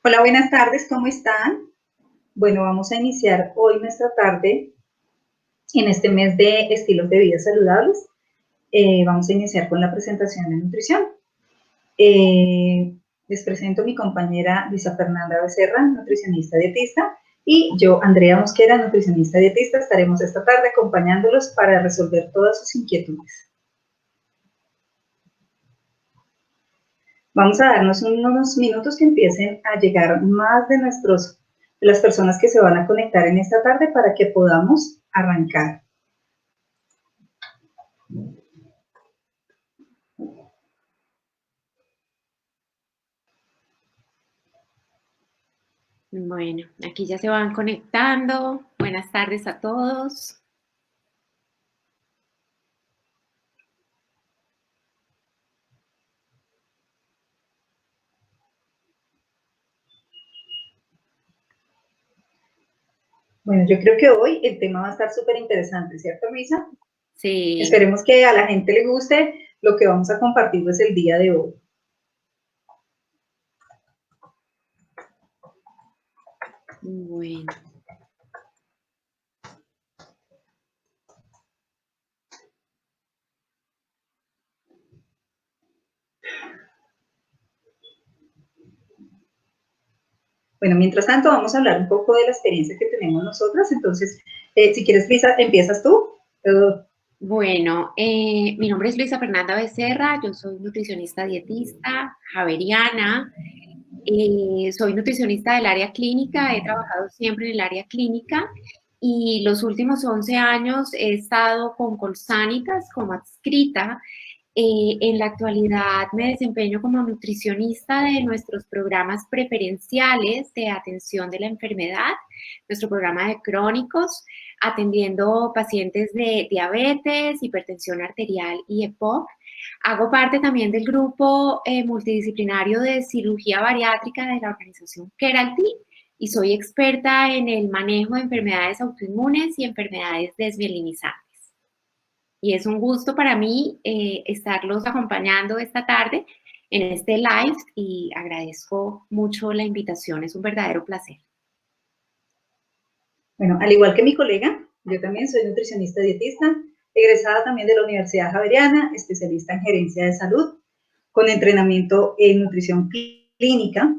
Hola, buenas tardes, ¿cómo están? Bueno, vamos a iniciar hoy nuestra tarde en este mes de estilos de vida saludables. Vamos a iniciar con la presentación de nutrición. Les presento a mi compañera Luisa Fernanda Becerra, nutricionista dietista, y yo, Andrea Mosquera, nutricionista dietista. Estaremos esta tarde acompañándolos para resolver todas sus inquietudes. Vamos a darnos unos minutos que empiecen a llegar más de las personas que se van a conectar en esta tarde para que podamos arrancar. Bueno, aquí ya se van conectando. Buenas tardes a todos. Bueno, yo creo que hoy el tema va a estar súper interesante, ¿cierto, Luisa? Sí. Esperemos que a la gente le guste lo que vamos a compartir pues el día de hoy. Bueno. Bueno, mientras tanto vamos a hablar un poco de la experiencia que tenemos nosotras. Entonces, si quieres, Luisa, ¿empiezas tú? Bueno, mi nombre es Luisa Fernanda Becerra, yo soy nutricionista dietista, javeriana, soy nutricionista del área clínica, he trabajado siempre en el área clínica y los últimos 11 años he estado con Colsanitas como adscrita. En la actualidad me desempeño como nutricionista de nuestros programas preferenciales de atención de la enfermedad, nuestro programa de crónicos, atendiendo pacientes de diabetes, hipertensión arterial y EPOC. Hago parte también del grupo multidisciplinario de cirugía bariátrica de la organización Keralty y soy experta en el manejo de enfermedades autoinmunes y enfermedades desmielinizantes. Y es un gusto para mí estarlos acompañando esta tarde en este live y agradezco mucho la invitación, es un verdadero placer. Bueno, al igual que mi colega, yo también soy nutricionista dietista, egresada también de la Universidad Javeriana, especialista en gerencia de salud, con entrenamiento en nutrición clínica.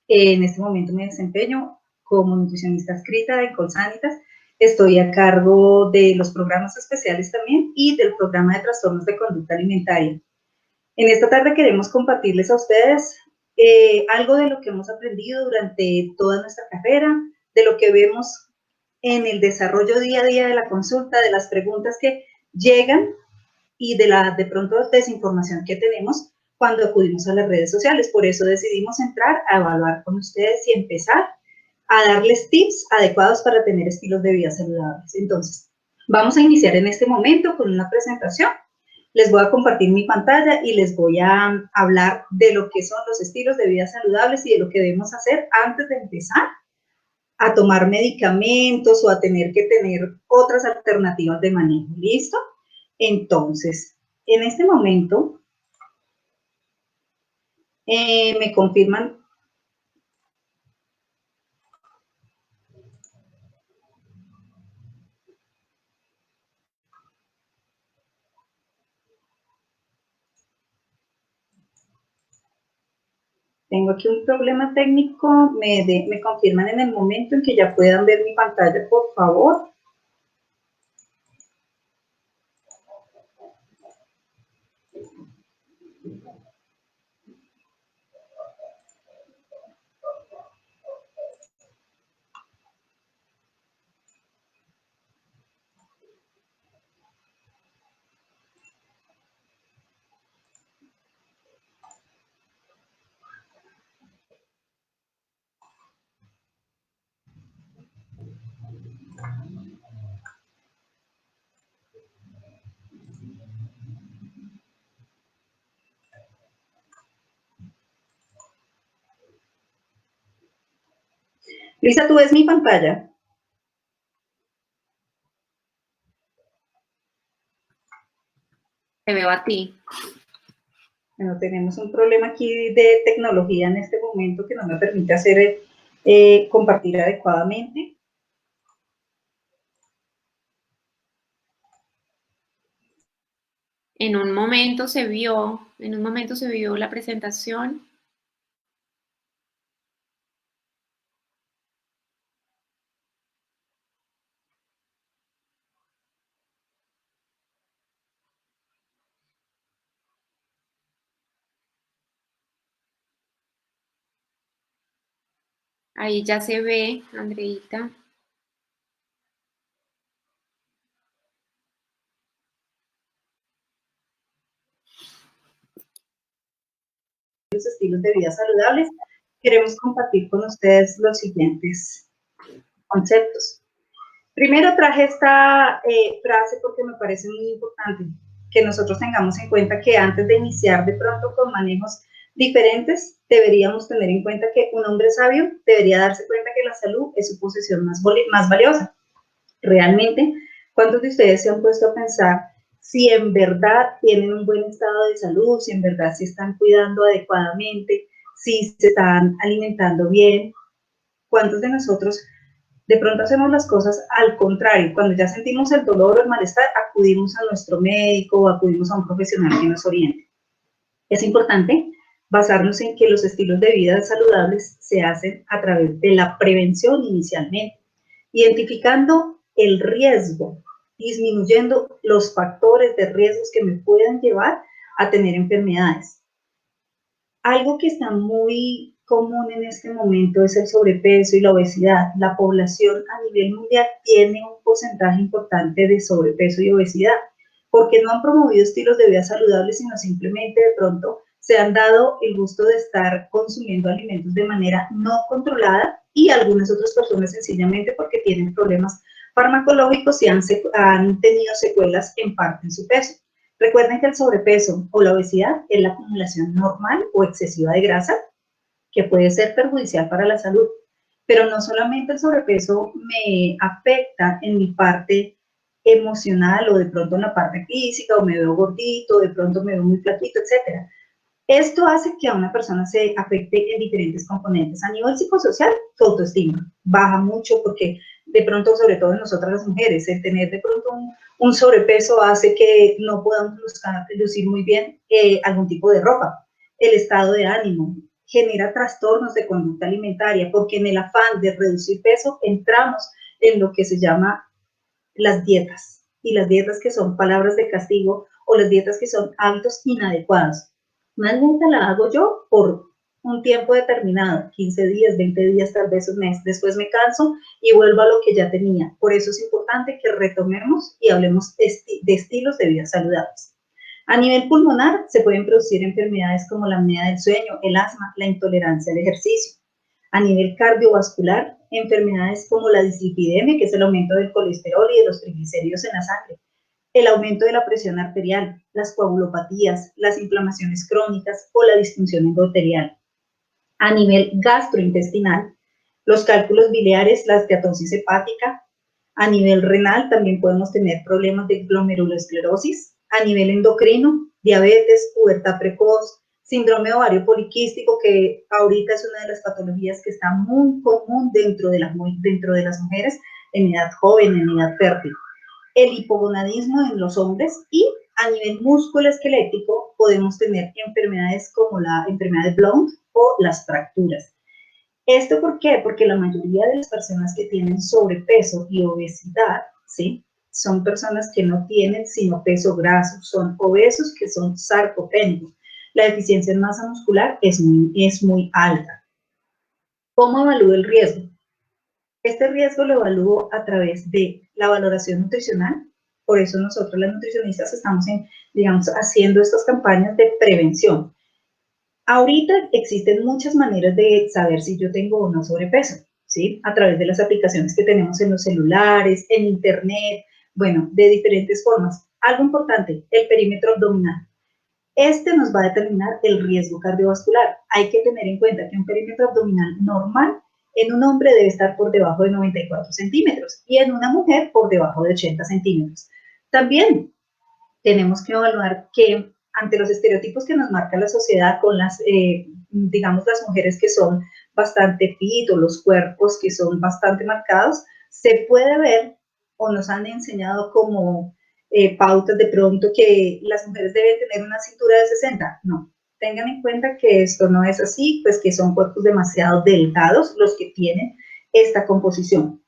En este momento me desempeño como nutricionista adscrita en Colsanitas. Estoy a cargo de los programas especiales también y del programa de trastornos de conducta alimentaria. En esta tarde queremos compartirles a ustedes algo de lo que hemos aprendido durante toda nuestra carrera, de lo que vemos en el desarrollo día a día de la consulta, de las preguntas que llegan y de pronto desinformación que tenemos cuando acudimos a las redes sociales. Por eso decidimos entrar a evaluar con ustedes y empezar a darles tips adecuados para tener estilos de vida saludables. Entonces, vamos a iniciar en este momento con una presentación. Les voy a compartir mi pantalla y les voy a hablar de lo que son los estilos de vida saludables y de lo que debemos hacer antes de empezar a tomar medicamentos o a tener que tener otras alternativas de manejo. ¿Listo? Entonces, en este momento, me confirman. Tengo aquí un problema técnico, me confirman en el momento en que ya puedan ver mi pantalla, por favor. Luisa, ¿tú ves mi pantalla? Te veo a ti. Bueno, tenemos un problema aquí de tecnología en este momento que no me permite hacer compartir adecuadamente. En un momento se vio la presentación. Ahí ya se ve, Andreita. Los estilos de vida saludables, queremos compartir con ustedes los siguientes conceptos. Primero traje esta frase porque me parece muy importante que nosotros tengamos en cuenta que antes de iniciar de pronto con manejos diferentes, deberíamos tener en cuenta que un hombre sabio debería darse cuenta que la salud es su posesión más valiosa. Realmente, ¿cuántos de ustedes se han puesto a pensar si en verdad tienen un buen estado de salud, si en verdad se están cuidando adecuadamente, si se están alimentando bien? ¿Cuántos de nosotros de pronto hacemos las cosas al contrario? Cuando ya sentimos el dolor o el malestar, acudimos a nuestro médico o acudimos a un profesional que nos oriente. Es importante basarnos en que los estilos de vida saludables se hacen a través de la prevención inicialmente, identificando el riesgo, disminuyendo los factores de riesgos que me puedan llevar a tener enfermedades. Algo que está muy común en este momento es el sobrepeso y la obesidad. La población a nivel mundial tiene un porcentaje importante de sobrepeso y obesidad, porque no han promovido estilos de vida saludables, sino simplemente de pronto se han dado el gusto de estar consumiendo alimentos de manera no controlada, y algunas otras personas sencillamente porque tienen problemas farmacológicos y han tenido secuelas en parte en su peso. Recuerden que el sobrepeso o la obesidad es la acumulación normal o excesiva de grasa que puede ser perjudicial para la salud. Pero no solamente el sobrepeso me afecta en mi parte emocional o de pronto en la parte física, o me veo gordito, de pronto me veo muy flaquito, etc. Esto hace que a una persona se afecte en diferentes componentes. A nivel psicosocial, su autoestima baja mucho porque de pronto, sobre todo en nosotras las mujeres, el tener de pronto un sobrepeso hace que no podamos lucir muy bien algún tipo de ropa. El estado de ánimo genera trastornos de conducta alimentaria porque en el afán de reducir peso entramos en lo que se llama las dietas, y las dietas que son palabras de castigo o las dietas que son hábitos inadecuados. Una dieta la hago yo por un tiempo determinado, 15 días, 20 días, tal vez un mes. Después me canso y vuelvo a lo que ya tenía. Por eso es importante que retomemos y hablemos de estilos de vida saludables. A nivel pulmonar se pueden producir enfermedades como la apnea del sueño, el asma, la intolerancia al ejercicio. A nivel cardiovascular, enfermedades como la dislipidemia, que es el aumento del colesterol y de los triglicéridos en la sangre, el aumento de la presión arterial, las coagulopatías, las inflamaciones crónicas o la disfunción endotelial. A nivel gastrointestinal, los cálculos biliares, la esteatosis hepática. A nivel renal también podemos tener problemas de glomerulosclerosis. A nivel endocrino, diabetes, pubertad precoz, síndrome ovario poliquístico, que ahorita es una de las patologías que está muy común dentro de las mujeres en edad joven, en edad fértil. El hipogonadismo en los hombres, y a nivel musculoesquelético podemos tener enfermedades como la enfermedad de Blount o las fracturas. ¿Esto por qué? Porque la mayoría de las personas que tienen sobrepeso y obesidad, ¿sí?, son personas que no tienen sino peso graso, son obesos que son sarcopénicos. La deficiencia en masa muscular es muy alta. ¿Cómo evalúo el riesgo? Este riesgo lo evalúo a través de la valoración nutricional. Por eso nosotros las nutricionistas estamos haciendo estas campañas de prevención. Ahorita existen muchas maneras de saber si yo tengo o no sobrepeso, ¿sí? A través de las aplicaciones que tenemos en los celulares, en internet, bueno, de diferentes formas. Algo importante, el perímetro abdominal. Este nos va a determinar el riesgo cardiovascular. Hay que tener en cuenta que un perímetro abdominal normal en un hombre debe estar por debajo de 94 centímetros y en una mujer por debajo de 80 centímetros. También tenemos que evaluar que ante los estereotipos que nos marca la sociedad con las, digamos, las mujeres que son bastante fit o los cuerpos que son bastante marcados, se puede ver o nos han enseñado como pautas de pronto que las mujeres deben tener una cintura de 60. No, tengan en cuenta que esto no es así, pues que son cuerpos demasiado delgados los que tienen esta composición.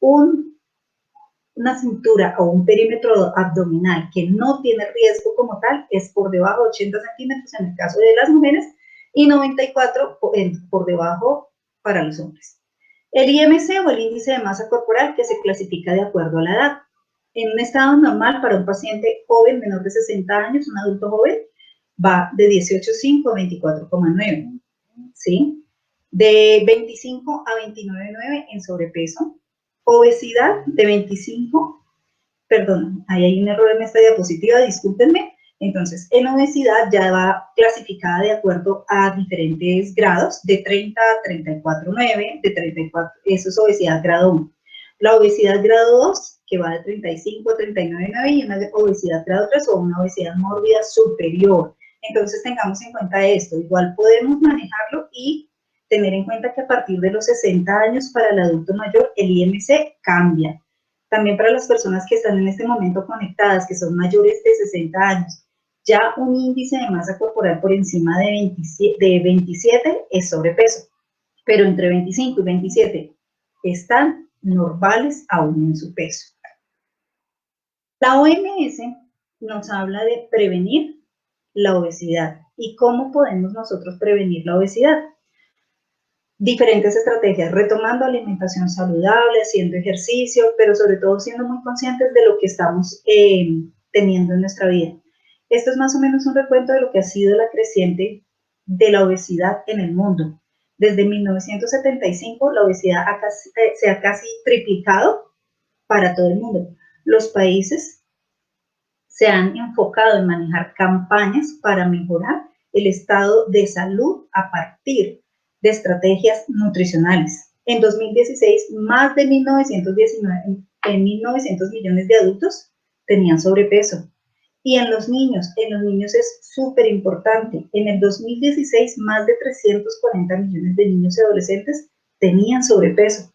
Una cintura o un perímetro abdominal que no tiene riesgo como tal es por debajo de 80 centímetros en el caso de las mujeres y 94 por debajo para los hombres. El IMC o el índice de masa corporal que se clasifica de acuerdo a la edad. En un estado normal para un paciente joven menor de 60 años, un adulto joven, va de 18,5 a 24,9, ¿sí? De 25 a 29,9 en sobrepeso. Obesidad de 25, perdón, ahí hay un error en esta diapositiva, discúlpenme. Entonces, en obesidad ya va clasificada de acuerdo a diferentes grados, de 30 a 34,9, de 34, eso es obesidad grado 1. La obesidad grado 2, que va de 35 a 39,9, y una obesidad grado 3 o una obesidad mórbida superior. Entonces, tengamos en cuenta esto. Igual podemos manejarlo y tener en cuenta que a partir de los 60 años para el adulto mayor, el IMC cambia. También para las personas que están en este momento conectadas, que son mayores de 60 años, ya un índice de masa corporal por encima de 27 es sobrepeso, pero entre 25 y 27 están normales aún en su peso. La OMS nos habla de prevenir la obesidad y cómo podemos nosotros prevenir la obesidad. Diferentes estrategias, retomando alimentación saludable, haciendo ejercicio, pero sobre todo siendo muy conscientes de lo que estamos teniendo en nuestra vida. Esto es más o menos un recuento de lo que ha sido la creciente de la obesidad en el mundo. Desde 1975 la obesidad se ha casi triplicado para todo el mundo. Los países se han enfocado en manejar campañas para mejorar el estado de salud a partir de estrategias nutricionales. En 2016, más de 1.900 millones de adultos tenían sobrepeso. Y en los niños es súper importante. En el 2016, más de 340 millones de niños y adolescentes tenían sobrepeso.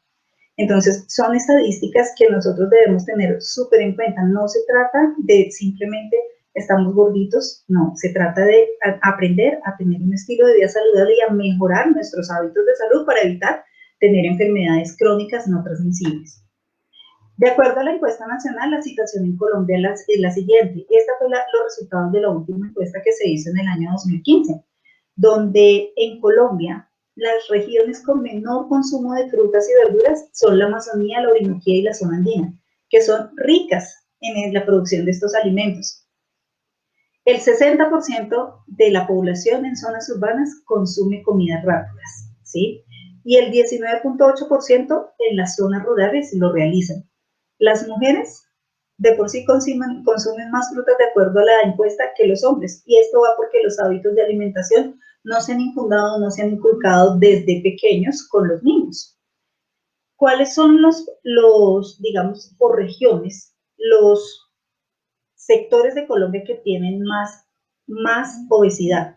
Entonces, son estadísticas que nosotros debemos tener súper en cuenta. No se trata de simplemente estamos gorditos, no, se trata de aprender a tener un estilo de vida saludable y a mejorar nuestros hábitos de salud para evitar tener enfermedades crónicas no transmisibles. De acuerdo a la encuesta nacional, la situación en Colombia es la siguiente. Esta fue los resultados de la última encuesta que se hizo en el año 2015, donde en Colombia las regiones con menor consumo de frutas y verduras son la Amazonía, la Orinoquía y la zona andina, que son ricas en la producción de estos alimentos. El 60% de la población en zonas urbanas consume comidas rápidas, ¿sí? Y el 19,8% en las zonas rurales lo realizan. Las mujeres de por sí consumen más frutas de acuerdo a la encuesta que los hombres, y esto va porque los hábitos de alimentación no se han infundado, no se han inculcado desde pequeños con los niños. ¿Cuáles son los digamos, por regiones, los sectores de Colombia que tienen más obesidad?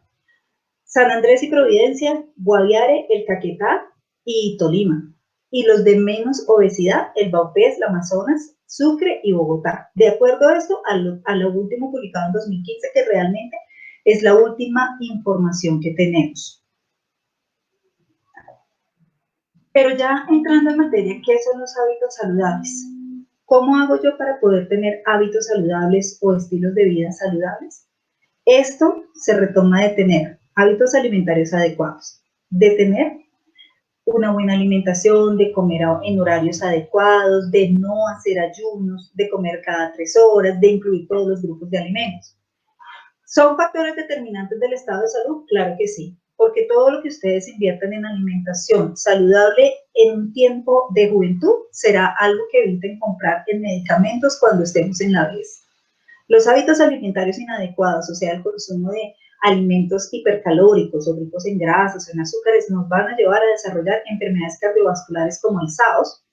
San Andrés y Providencia, Guaviare, el Caquetá y Tolima. Y los de menos obesidad, el Vaupés, el Amazonas, Sucre y Bogotá. De acuerdo a esto, a lo último publicado en 2015, que realmente es la última información que tenemos. Pero ya entrando en materia, ¿qué son los hábitos saludables? ¿Cómo hago yo para poder tener hábitos saludables o estilos de vida saludables? Esto se retoma de tener hábitos alimentarios adecuados, de tener una buena alimentación, de comer en horarios adecuados, de no hacer ayunos, de comer cada 3 horas, de incluir todos los grupos de alimentos. ¿Son factores determinantes del estado de salud? Claro que sí, porque todo lo que ustedes inviertan en alimentación saludable en un tiempo de juventud será algo que eviten comprar en medicamentos cuando estemos en la vejez. Los hábitos alimentarios inadecuados, o sea, el consumo de alimentos hipercalóricos o ricos en grasas o en azúcares, nos van a llevar a desarrollar enfermedades cardiovasculares como el SAOS,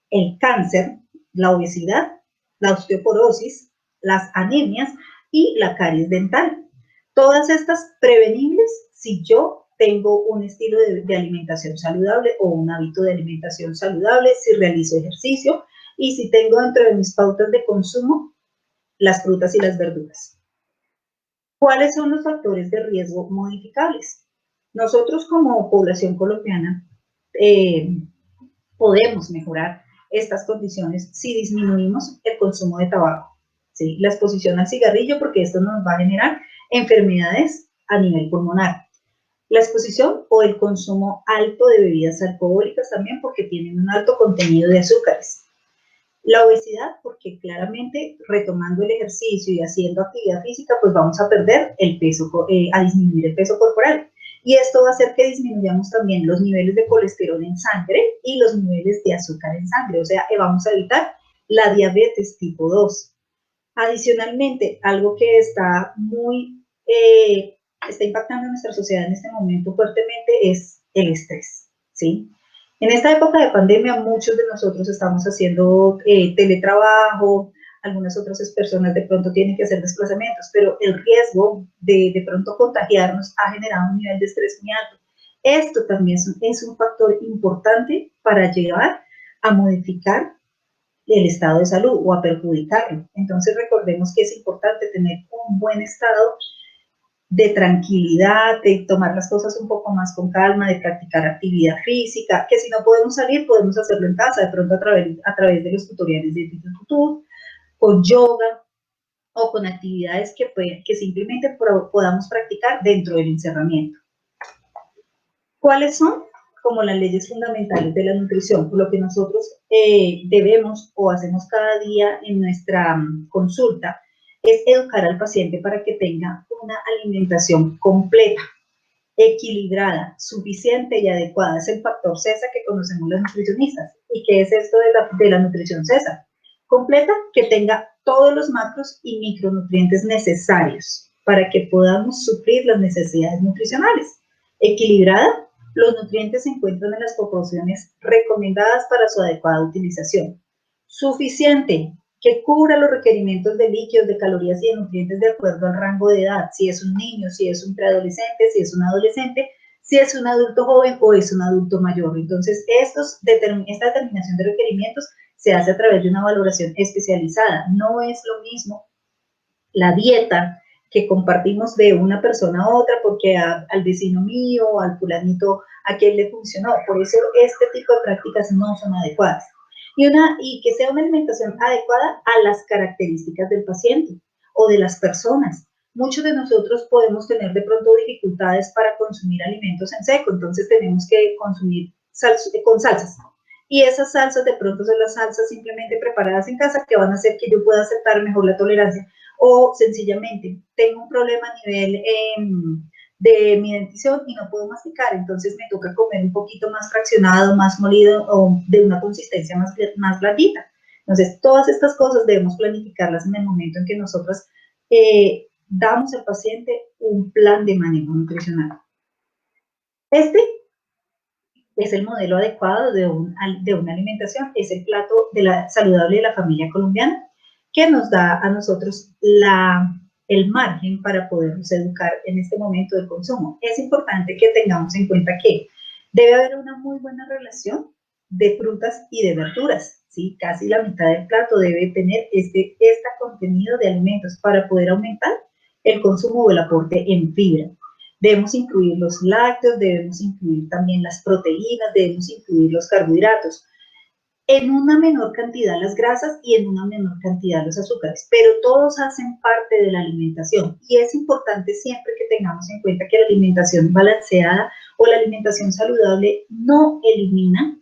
el cáncer, la obesidad, la osteoporosis, las anemias y la caries dental. Todas estas prevenibles si yo tengo un estilo de alimentación saludable o un hábito de alimentación saludable, si realizo ejercicio y si tengo dentro de mis pautas de consumo las frutas y las verduras. ¿Cuáles son los factores de riesgo modificables? Nosotros como población colombiana podemos mejorar estas condiciones si disminuimos el consumo de tabaco, ¿sí? La exposición al cigarrillo, porque esto nos va a generar enfermedades a nivel pulmonar. La exposición o el consumo alto de bebidas alcohólicas también, porque tienen un alto contenido de azúcares. La obesidad, porque claramente retomando el ejercicio y haciendo actividad física, pues vamos a perder el peso, a disminuir el peso corporal. Y esto va a hacer que disminuyamos también los niveles de colesterol en sangre y los niveles de azúcar en sangre. O sea, vamos a evitar la diabetes tipo 2. Adicionalmente, algo que está está impactando en nuestra sociedad en este momento fuertemente es el estrés, ¿sí? En esta época de pandemia, muchos de nosotros estamos haciendo teletrabajo, algunas otras personas de pronto tienen que hacer desplazamientos, pero el riesgo de pronto contagiarnos ha generado un nivel de estrés muy alto. Esto también es un factor importante para llevar a modificar el estado de salud o a perjudicarlo. Entonces recordemos que es importante tener un buen estado de tranquilidad, de tomar las cosas un poco más con calma, de practicar actividad física, que si no podemos salir, podemos hacerlo en casa, de pronto a través de los tutoriales de YouTube, con yoga o con actividades que simplemente podamos practicar dentro del encerramiento. ¿Cuáles son? Como las leyes fundamentales de la nutrición, lo que nosotros debemos o hacemos cada día en nuestra consulta es educar al paciente para que tenga una alimentación completa, equilibrada, suficiente y adecuada. Es el factor CESA que conocemos los nutricionistas. ¿Y qué es esto de la nutrición CESA? Completa, que tenga todos los macros y micronutrientes necesarios para que podamos suplir las necesidades nutricionales. Equilibrada, los nutrientes se encuentran en las proporciones recomendadas para su adecuada utilización. Suficiente, que cubra los requerimientos de líquidos, de calorías y de nutrientes de acuerdo al rango de edad, si es un niño, si es un preadolescente, si es un adolescente, si es un adulto joven o es un adulto mayor. Entonces, esta determinación de requerimientos se hace a través de una valoración especializada. No es lo mismo la dieta que compartimos de una persona a otra porque al vecino mío, al fulanito, a quien le funcionó. Por eso este tipo de prácticas no son adecuadas. Y que sea una alimentación adecuada a las características del paciente o de las personas. Muchos de nosotros podemos tener de pronto dificultades para consumir alimentos en seco, entonces tenemos que consumir con salsas. Y esas salsas de pronto son las salsas simplemente preparadas en casa que van a hacer que yo pueda aceptar mejor la tolerancia. O sencillamente tengo un problema a nivel de mi dentición y no puedo masticar, entonces me toca comer un poquito más fraccionado, más molido o de una consistencia más blandita. Entonces, todas estas cosas debemos planificarlas en el momento en que nosotros damos al paciente un plan de manejo nutricional. Este es el modelo adecuado de una alimentación, es el plato saludable de la familia colombiana que nos da a nosotros el margen para podernos educar en este momento del consumo. Es importante que tengamos en cuenta que debe haber una muy buena relación de frutas y de verduras, ¿sí? Casi la mitad del plato debe tener este contenido de alimentos para poder aumentar el consumo o el aporte en fibra. Debemos incluir los lácteos, debemos incluir también las proteínas, debemos incluir los carbohidratos. En una menor cantidad las grasas y en una menor cantidad los azúcares, pero todos hacen parte de la alimentación y es importante siempre que tengamos en cuenta que la alimentación balanceada o la alimentación saludable no elimina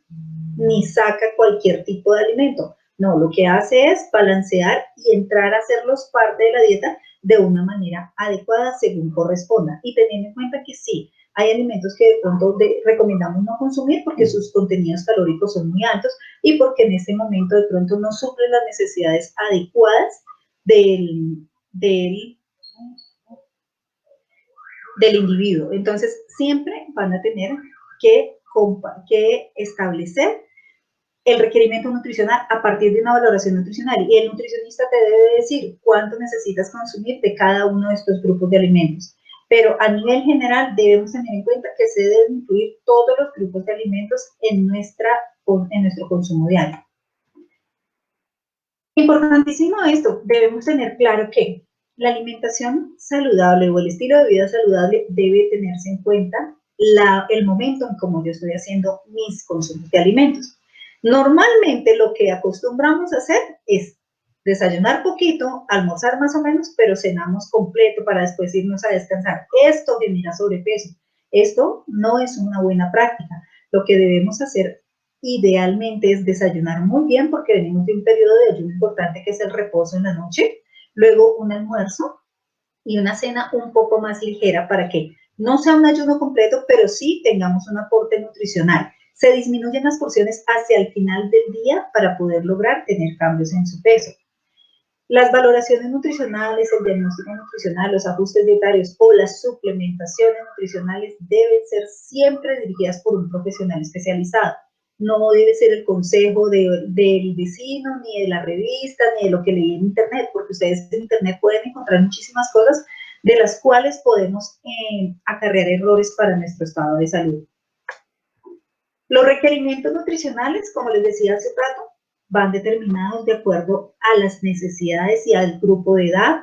ni saca cualquier tipo de alimento. No, lo que hace es balancear y entrar a hacerlos parte de la dieta de una manera adecuada según corresponda y teniendo en cuenta que sí, hay alimentos que de pronto recomendamos no consumir porque sus contenidos calóricos son muy altos y porque en este momento de pronto no suplen las necesidades adecuadas del individuo. Entonces, siempre van a tener que establecer el requerimiento nutricional a partir de una valoración nutricional y el nutricionista te debe decir cuánto necesitas consumir de cada uno de estos grupos de alimentos. pero a nivel general debemos tener en cuenta que se deben incluir todos los grupos de alimentos en nuestro consumo diario. Importantísimo esto, debemos tener claro que la alimentación saludable o el estilo de vida saludable debe tenerse en cuenta el momento en cómo yo estoy haciendo mis consumos de alimentos. Normalmente lo que acostumbramos a hacer es desayunar poquito, almorzar más o menos, pero cenamos completo para después irnos a descansar. Esto genera sobrepeso. Esto no es una buena práctica. Lo que debemos hacer idealmente es desayunar muy bien porque venimos de un periodo de ayuno importante que es el reposo en la noche, luego un almuerzo y una cena un poco más ligera para que no sea un ayuno completo, pero sí tengamos un aporte nutricional. Se disminuyen las porciones hacia el final del día para poder lograr tener cambios en su peso. Las valoraciones nutricionales, el diagnóstico nutricional, los ajustes dietarios o las suplementaciones nutricionales deben ser siempre dirigidas por un profesional especializado. No debe ser el consejo del vecino, ni de la revista, ni de lo que leí en internet, porque ustedes en internet pueden encontrar muchísimas cosas de las cuales podemos acarrear errores para nuestro estado de salud. Los requerimientos nutricionales, como les decía hace rato, van determinados de acuerdo a las necesidades y al grupo de edad,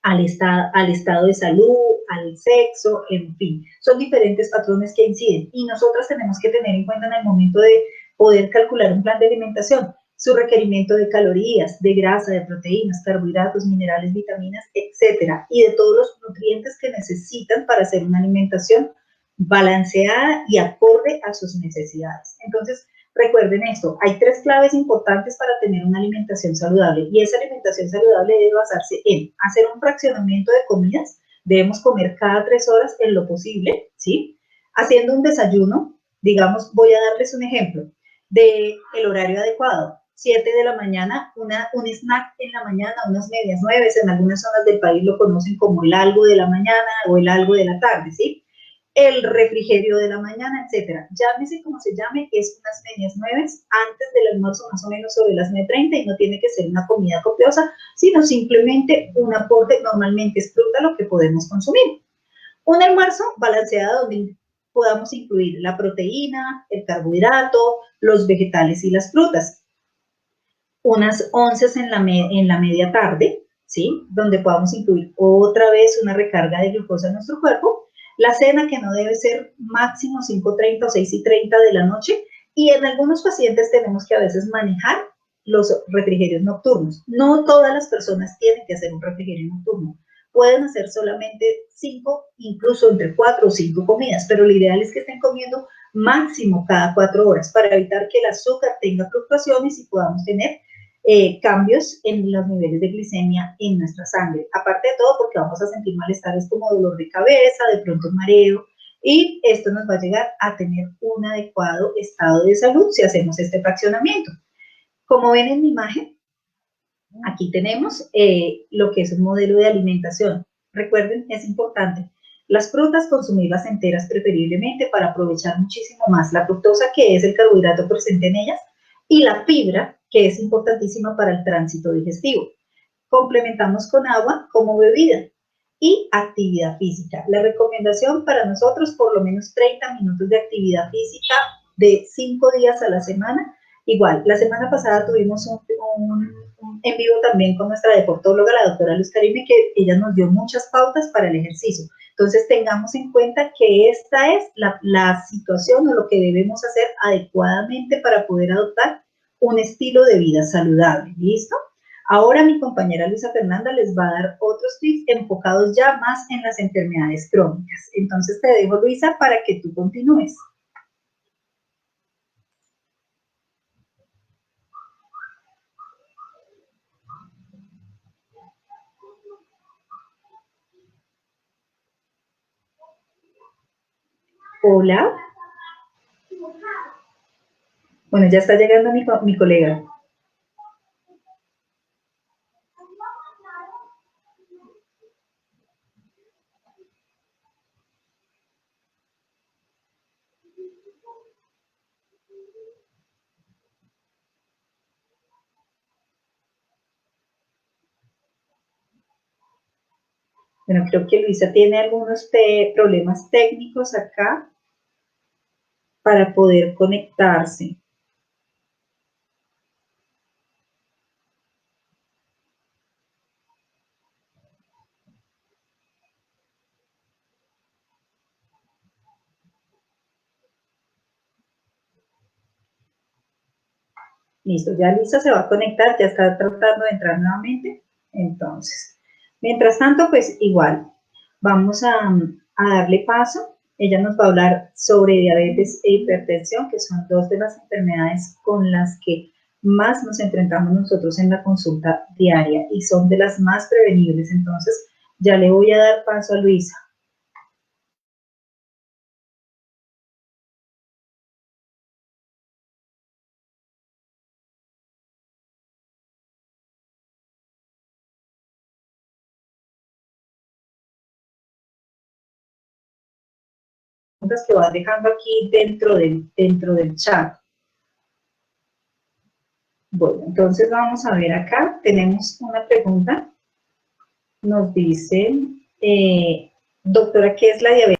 al estado de salud, al sexo, en fin. Son diferentes patrones que inciden y nosotras tenemos que tener en cuenta en el momento de poder calcular un plan de alimentación su requerimiento de calorías, de grasa, de proteínas, carbohidratos, minerales, vitaminas, etcétera, y de todos los nutrientes que necesitan para hacer una alimentación balanceada y acorde a sus necesidades. Entonces, recuerden esto, hay 3 claves importantes para tener una alimentación saludable y esa alimentación saludable debe basarse en hacer un fraccionamiento de comidas, debemos comer cada 3 horas en lo posible, ¿sí? Haciendo un desayuno, digamos, voy a darles un ejemplo del horario adecuado. 7 de la mañana, un snack en la mañana, unas medias 9, en algunas zonas del país lo conocen como el algo de la mañana o el algo de la tarde, ¿sí? El refrigerio de la mañana, etcétera. Llámese como se llame, es unas medias 9 antes del almuerzo, más o menos sobre las 9:30, y no tiene que ser una comida copiosa, sino simplemente un aporte, normalmente es fruta lo que podemos consumir. Un almuerzo balanceado donde podamos incluir la proteína, el carbohidrato, los vegetales y las frutas. Unas onces en la media tarde, ¿sí? Donde podamos incluir otra vez una recarga de glucosa en nuestro cuerpo. La cena, que no debe ser máximo 5:30 o 6:30 de la noche, y en algunos pacientes tenemos que a veces manejar los refrigerios nocturnos. No todas las personas tienen que hacer un refrigerio nocturno. Pueden hacer solamente 5, incluso entre 4 o 5 comidas, pero lo ideal es que estén comiendo máximo cada 4 horas para evitar que el azúcar tenga fluctuaciones y podamos tener cambios en los niveles de glicemia en nuestra sangre. Aparte de todo, porque vamos a sentir malestares como dolor de cabeza, de pronto mareo, y esto nos va a llegar a tener un adecuado estado de salud si hacemos este fraccionamiento. Como ven en mi imagen, aquí tenemos lo que es un modelo de alimentación. Recuerden, es importante, las frutas consumirlas enteras preferiblemente para aprovechar muchísimo más la fructosa, que es el carbohidrato presente en ellas, y la fibra, que es importantísima para el tránsito digestivo. Complementamos con agua como bebida y actividad física. La recomendación para nosotros, por lo menos 30 minutos de actividad física de 5 días a la semana. Igual, la semana pasada tuvimos un en vivo también con nuestra deportóloga, la doctora Luz Karime, que ella nos dio muchas pautas para el ejercicio. Entonces, tengamos en cuenta que esta es la situación o lo que debemos hacer adecuadamente para poder adoptar un estilo de vida saludable. ¿Listo? Ahora mi compañera Luisa Fernanda les va a dar otros tips enfocados ya más en las enfermedades crónicas. Entonces te dejo, Luisa, para que tú continúes. Hola. Bueno, ya está llegando mi colega. Bueno, creo que Luisa tiene algunos problemas técnicos acá para poder conectarse. Listo, ya Luisa se va a conectar, ya está tratando de entrar nuevamente. Entonces, mientras tanto, pues igual, vamos a darle paso. Ella nos va a hablar sobre diabetes e hipertensión, que son dos de las enfermedades con las que más nos enfrentamos nosotros en la consulta diaria y son de las más prevenibles. Entonces, ya le voy a dar paso a Luisa. Que vas dejando aquí dentro del chat. Bueno, entonces vamos a ver acá, tenemos una pregunta, nos dice, doctora, ¿qué es la diabetes?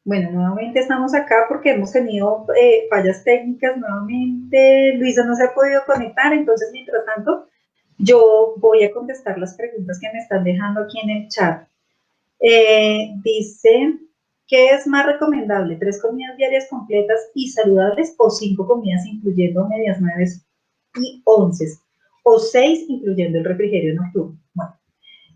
Bueno, nuevamente estamos acá porque hemos tenido fallas técnicas nuevamente. Luisa no se ha podido conectar, entonces mientras tanto yo voy a contestar las preguntas que me están dejando aquí en el chat. Dice, ¿qué es más recomendable? ¿3 comidas diarias completas y saludables o 5 comidas incluyendo medias 9 y 11? ¿O 6 incluyendo el refrigerio nocturno? Bueno,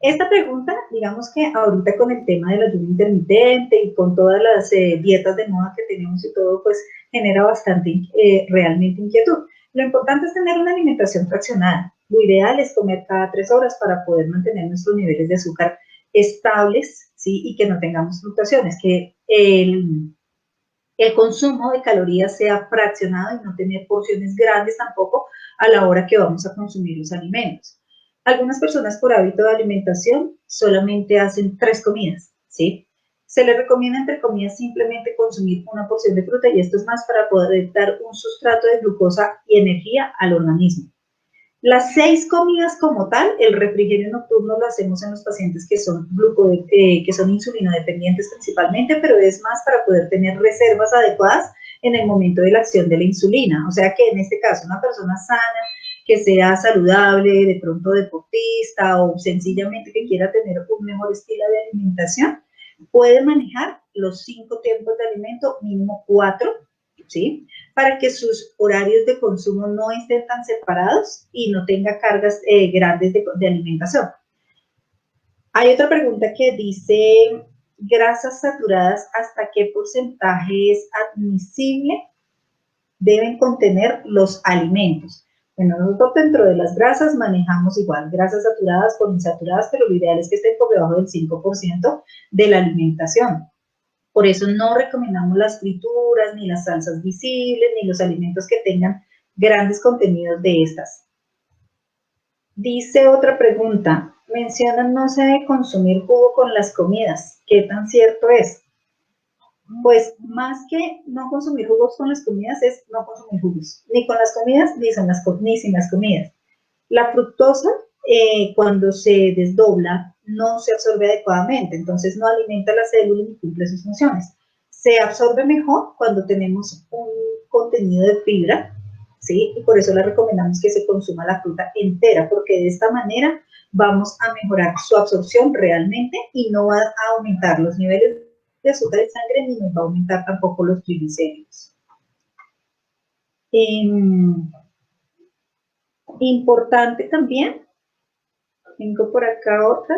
esta pregunta, digamos que ahorita con el tema del ayuno intermitente y con todas las dietas de moda que tenemos y todo, pues genera bastante realmente inquietud. Lo importante es tener una alimentación fraccionada. Lo ideal es comer cada 3 horas para poder mantener nuestros niveles de azúcar estables, ¿sí? Y que no tengamos fluctuaciones, que el consumo de calorías sea fraccionado y no tener porciones grandes tampoco a la hora que vamos a consumir los alimentos. Algunas personas por hábito de alimentación solamente hacen 3 comidas, ¿sí? Se les recomienda, entre comillas, simplemente consumir una porción de fruta y esto es más para poder dar un sustrato de glucosa y energía al organismo. Las 6 comidas como tal, el refrigerio nocturno lo hacemos en los pacientes que son insulino dependientes principalmente, pero es más para poder tener reservas adecuadas en el momento de la acción de la insulina. O sea que en este caso una persona sana, que sea saludable, de pronto deportista o sencillamente que quiera tener un mejor estilo de alimentación, puede manejar los 5 tiempos de alimento, mínimo 4, ¿sí? Para que sus horarios de consumo no estén tan separados y no tenga cargas grandes de alimentación. Hay otra pregunta que dice, ¿grasas saturadas hasta qué porcentaje es admisible deben contener los alimentos? Bueno, nosotros dentro de las grasas manejamos igual grasas saturadas, poliinsaturadas, pero lo ideal es que estén por debajo del 5% de la alimentación. Por eso no recomendamos las frituras, ni las salsas visibles, ni los alimentos que tengan grandes contenidos de estas. Dice otra pregunta, mencionan no se debe consumir jugo con las comidas. ¿Qué tan cierto es? Pues más que no consumir jugos con las comidas es no consumir jugos, ni con las comidas ni sin las comidas. La fructosa, cuando se desdobla, no se absorbe adecuadamente, entonces no alimenta la célula ni cumple sus funciones. Se absorbe mejor cuando tenemos un contenido de fibra, ¿sí? Y por eso le recomendamos que se consuma la fruta entera, porque de esta manera vamos a mejorar su absorción realmente y no va a aumentar los niveles de azúcar en sangre ni nos va a aumentar tampoco los triglicéridos. Importante también, tengo por acá otra,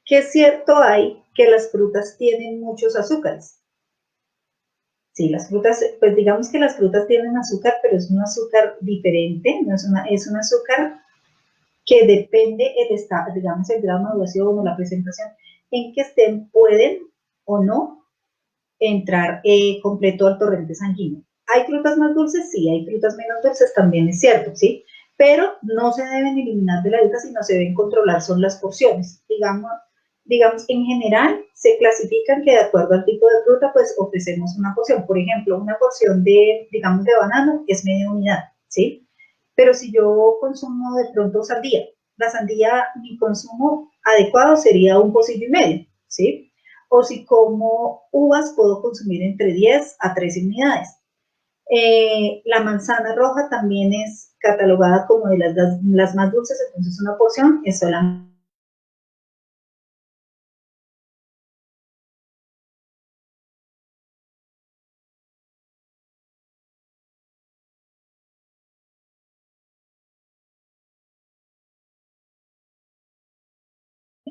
que es cierto hay que las frutas tienen muchos azúcares. Sí, las frutas, pues digamos que las frutas tienen azúcar, pero es un azúcar diferente, no es un azúcar que depende el estado, digamos, el grado de maduración o la presentación en que estén, pueden o no entrar completo al torrente sanguíneo. ¿Hay frutas más dulces? Sí, hay frutas menos dulces, también es cierto, ¿sí? Pero no se deben eliminar de la dieta, sino se deben controlar, son las porciones. Digamos que en general se clasifican que de acuerdo al tipo de fruta, pues ofrecemos una porción. Por ejemplo, una porción de, digamos, de banano es media unidad, ¿sí? Pero si yo consumo de pronto sandía, la sandía, mi consumo adecuado sería un pocillo y medio, ¿sí? O si como uvas, puedo consumir entre 10 a 13 unidades. La manzana roja también es catalogada como de las más dulces, entonces una porción es solamente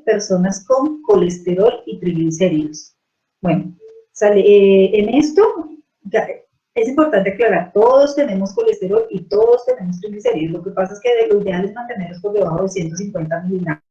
personas con colesterol y triglicéridos. Bueno, en esto es importante aclarar, todos tenemos colesterol y todos tenemos triglicéridos. Lo que pasa es que lo ideal es mantenerlos por debajo de 150 miligramos.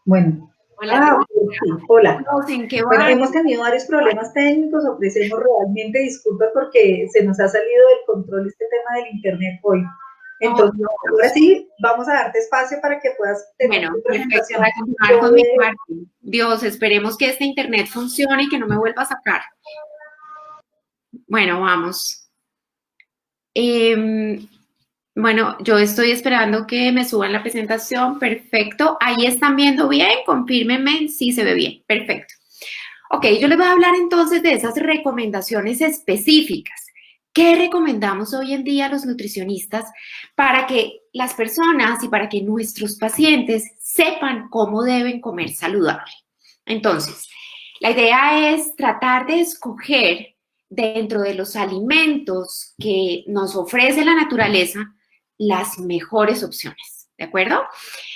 Bueno, Hola, te sí, hola. ¿en qué Bueno, va? hemos tenido varios problemas técnicos, ofrecemos realmente disculpas porque se nos ha salido del control este tema del internet hoy. Oh, Entonces, ahora Dios. sí, vamos a darte espacio para que puedas tener Bueno, tu perfecto. presentación. Para continuar Yo con mi de, parte. Dios, esperemos que este internet funcione y que no me vuelva a sacar. Bueno, vamos. Bueno, yo estoy esperando que me suban la presentación. Perfecto. Ahí están viendo bien. Confírmenme si se ve bien. Perfecto. Ok, yo les voy a hablar entonces de esas recomendaciones específicas. ¿Qué recomendamos hoy en día a los nutricionistas para que las personas y para que nuestros pacientes sepan cómo deben comer saludable? Entonces, la idea es tratar de escoger dentro de los alimentos que nos ofrece la naturaleza las mejores opciones, ¿de acuerdo?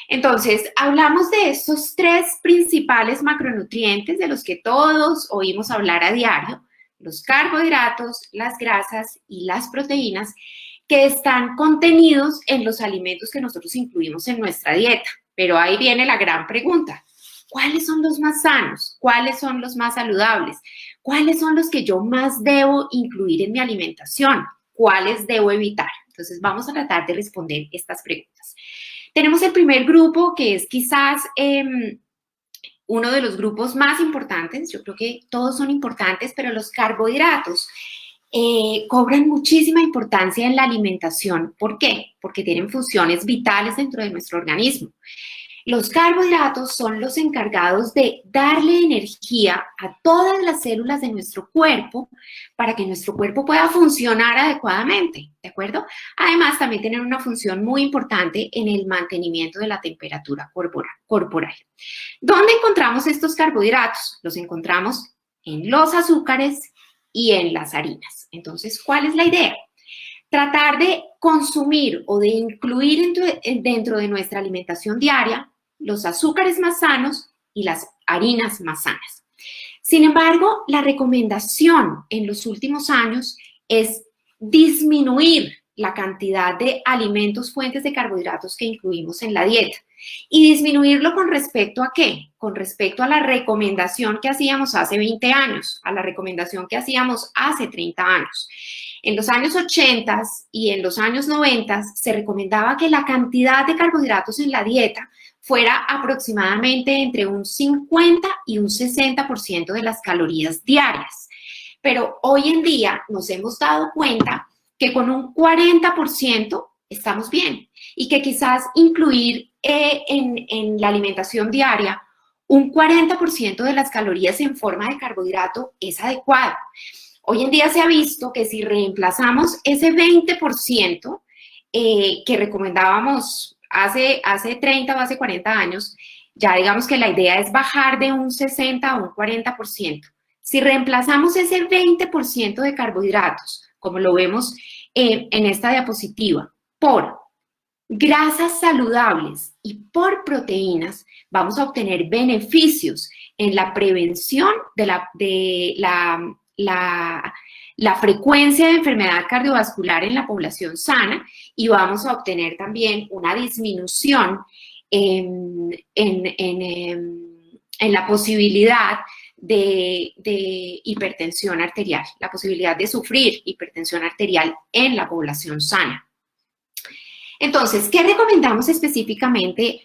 Entonces, hablamos de estos tres principales macronutrientes de los que todos oímos hablar a diario, los carbohidratos, las grasas y las proteínas, que están contenidos en los alimentos que nosotros incluimos en nuestra dieta. Pero ahí viene la gran pregunta. ¿Cuáles son los más sanos? ¿Cuáles son los más saludables? ¿Cuáles son los que yo más debo incluir en mi alimentación? ¿Cuáles debo evitar? Entonces, vamos a tratar de responder estas preguntas. Tenemos el primer grupo, que es quizás uno de los grupos más importantes. Yo creo que todos son importantes, pero los carbohidratos. cobran muchísima importancia en la alimentación. ¿Por qué? Porque tienen funciones vitales dentro de nuestro organismo. Los carbohidratos son los encargados de darle energía a todas las células de nuestro cuerpo para que nuestro cuerpo pueda funcionar adecuadamente, ¿de acuerdo? Además, también tienen una función muy importante en el mantenimiento de la temperatura corporal. ¿Dónde encontramos estos carbohidratos? Los encontramos en los azúcares y en las harinas. Entonces, ¿cuál es la idea? Tratar de consumir o de incluir dentro de nuestra alimentación diaria los azúcares más sanos y las harinas más sanas. Sin embargo, la recomendación en los últimos años es disminuir la cantidad de alimentos fuentes de carbohidratos que incluimos en la dieta. ¿Y disminuirlo con respecto a qué? Con respecto a la recomendación que hacíamos hace 20 años, a la recomendación que hacíamos hace 30 años. En los años 80 y en los años 90 se recomendaba que la cantidad de carbohidratos en la dieta fuera aproximadamente entre un 50 y un 60% de las calorías diarias. Pero hoy en día nos hemos dado cuenta que con un 40% estamos bien y que quizás incluir en la alimentación diaria un 40% de las calorías en forma de carbohidrato es adecuado. Hoy en día se ha visto que si reemplazamos ese 20% que recomendábamos hace 30 o hace 40 años, ya digamos que la idea es bajar de un 60 a un 40%. Si reemplazamos ese 20% de carbohidratos, como lo vemos en esta diapositiva, por grasas saludables y por proteínas, vamos a obtener beneficios en la prevención de la frecuencia de enfermedad cardiovascular en la población sana y vamos a obtener también una disminución en la posibilidad de hipertensión arterial, la posibilidad de sufrir hipertensión arterial en la población sana. Entonces, ¿qué recomendamos específicamente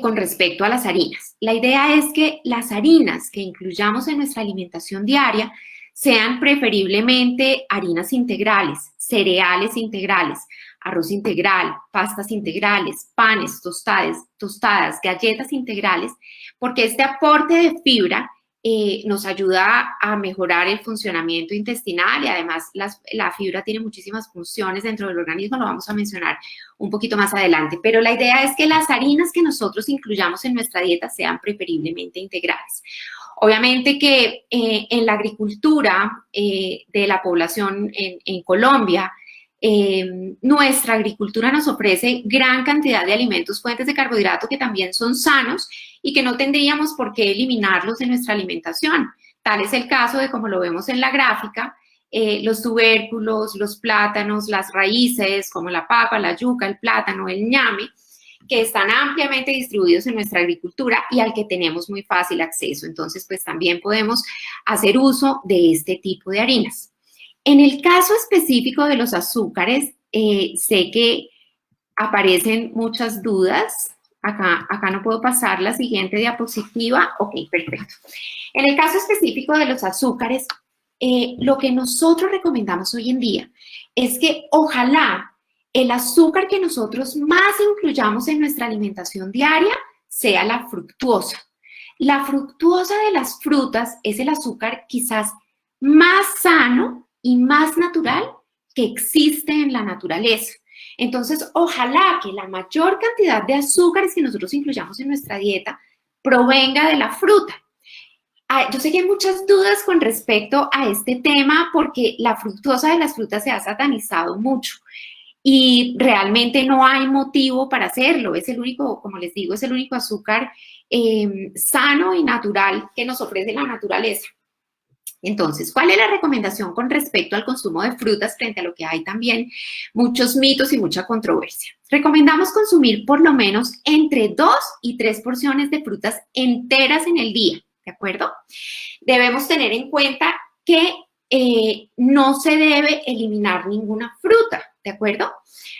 con respecto a las harinas? La idea es que las harinas que incluyamos en nuestra alimentación diaria sean preferiblemente harinas integrales, cereales integrales, arroz integral, pastas integrales, panes, tostadas, galletas integrales, porque este aporte de fibra nos ayuda a mejorar el funcionamiento intestinal y además la fibra tiene muchísimas funciones dentro del organismo, lo vamos a mencionar un poquito más adelante, pero la idea es que las harinas que nosotros incluyamos en nuestra dieta sean preferiblemente integrales. Obviamente que en la agricultura de la población en Colombia, nuestra agricultura nos ofrece gran cantidad de alimentos fuentes de carbohidrato que también son sanos y que no tendríamos por qué eliminarlos de nuestra alimentación. Tal es el caso de, como lo vemos en la gráfica, los tubérculos, los plátanos, las raíces como la papa, la yuca, el plátano, el ñame, que están ampliamente distribuidos en nuestra agricultura y al que tenemos muy fácil acceso. Entonces, pues también podemos hacer uso de este tipo de harinas. En el caso específico de los azúcares, sé que aparecen muchas dudas. Acá no puedo pasar la siguiente diapositiva. Ok, perfecto. En el caso específico de los azúcares, lo que nosotros recomendamos hoy en día es que ojalá el azúcar que nosotros más incluyamos en nuestra alimentación diaria sea la fructuosa. La fructuosa de las frutas es el azúcar quizás más sano y más natural que existe en la naturaleza. Entonces, ojalá que la mayor cantidad de azúcares que nosotros incluyamos en nuestra dieta provenga de la fruta. Yo sé que hay muchas dudas con respecto a este tema porque la fructosa de las frutas se ha satanizado mucho y realmente no hay motivo para hacerlo. Es el único, como les digo, es el único azúcar sano y natural que nos ofrece la naturaleza. Entonces, ¿cuál es la recomendación con respecto al consumo de frutas frente a lo que hay también muchos mitos y mucha controversia? Recomendamos consumir por lo menos entre 2 y 3 porciones de frutas enteras en el día, ¿de acuerdo? Debemos tener en cuenta que no se debe eliminar ninguna fruta, ¿de acuerdo?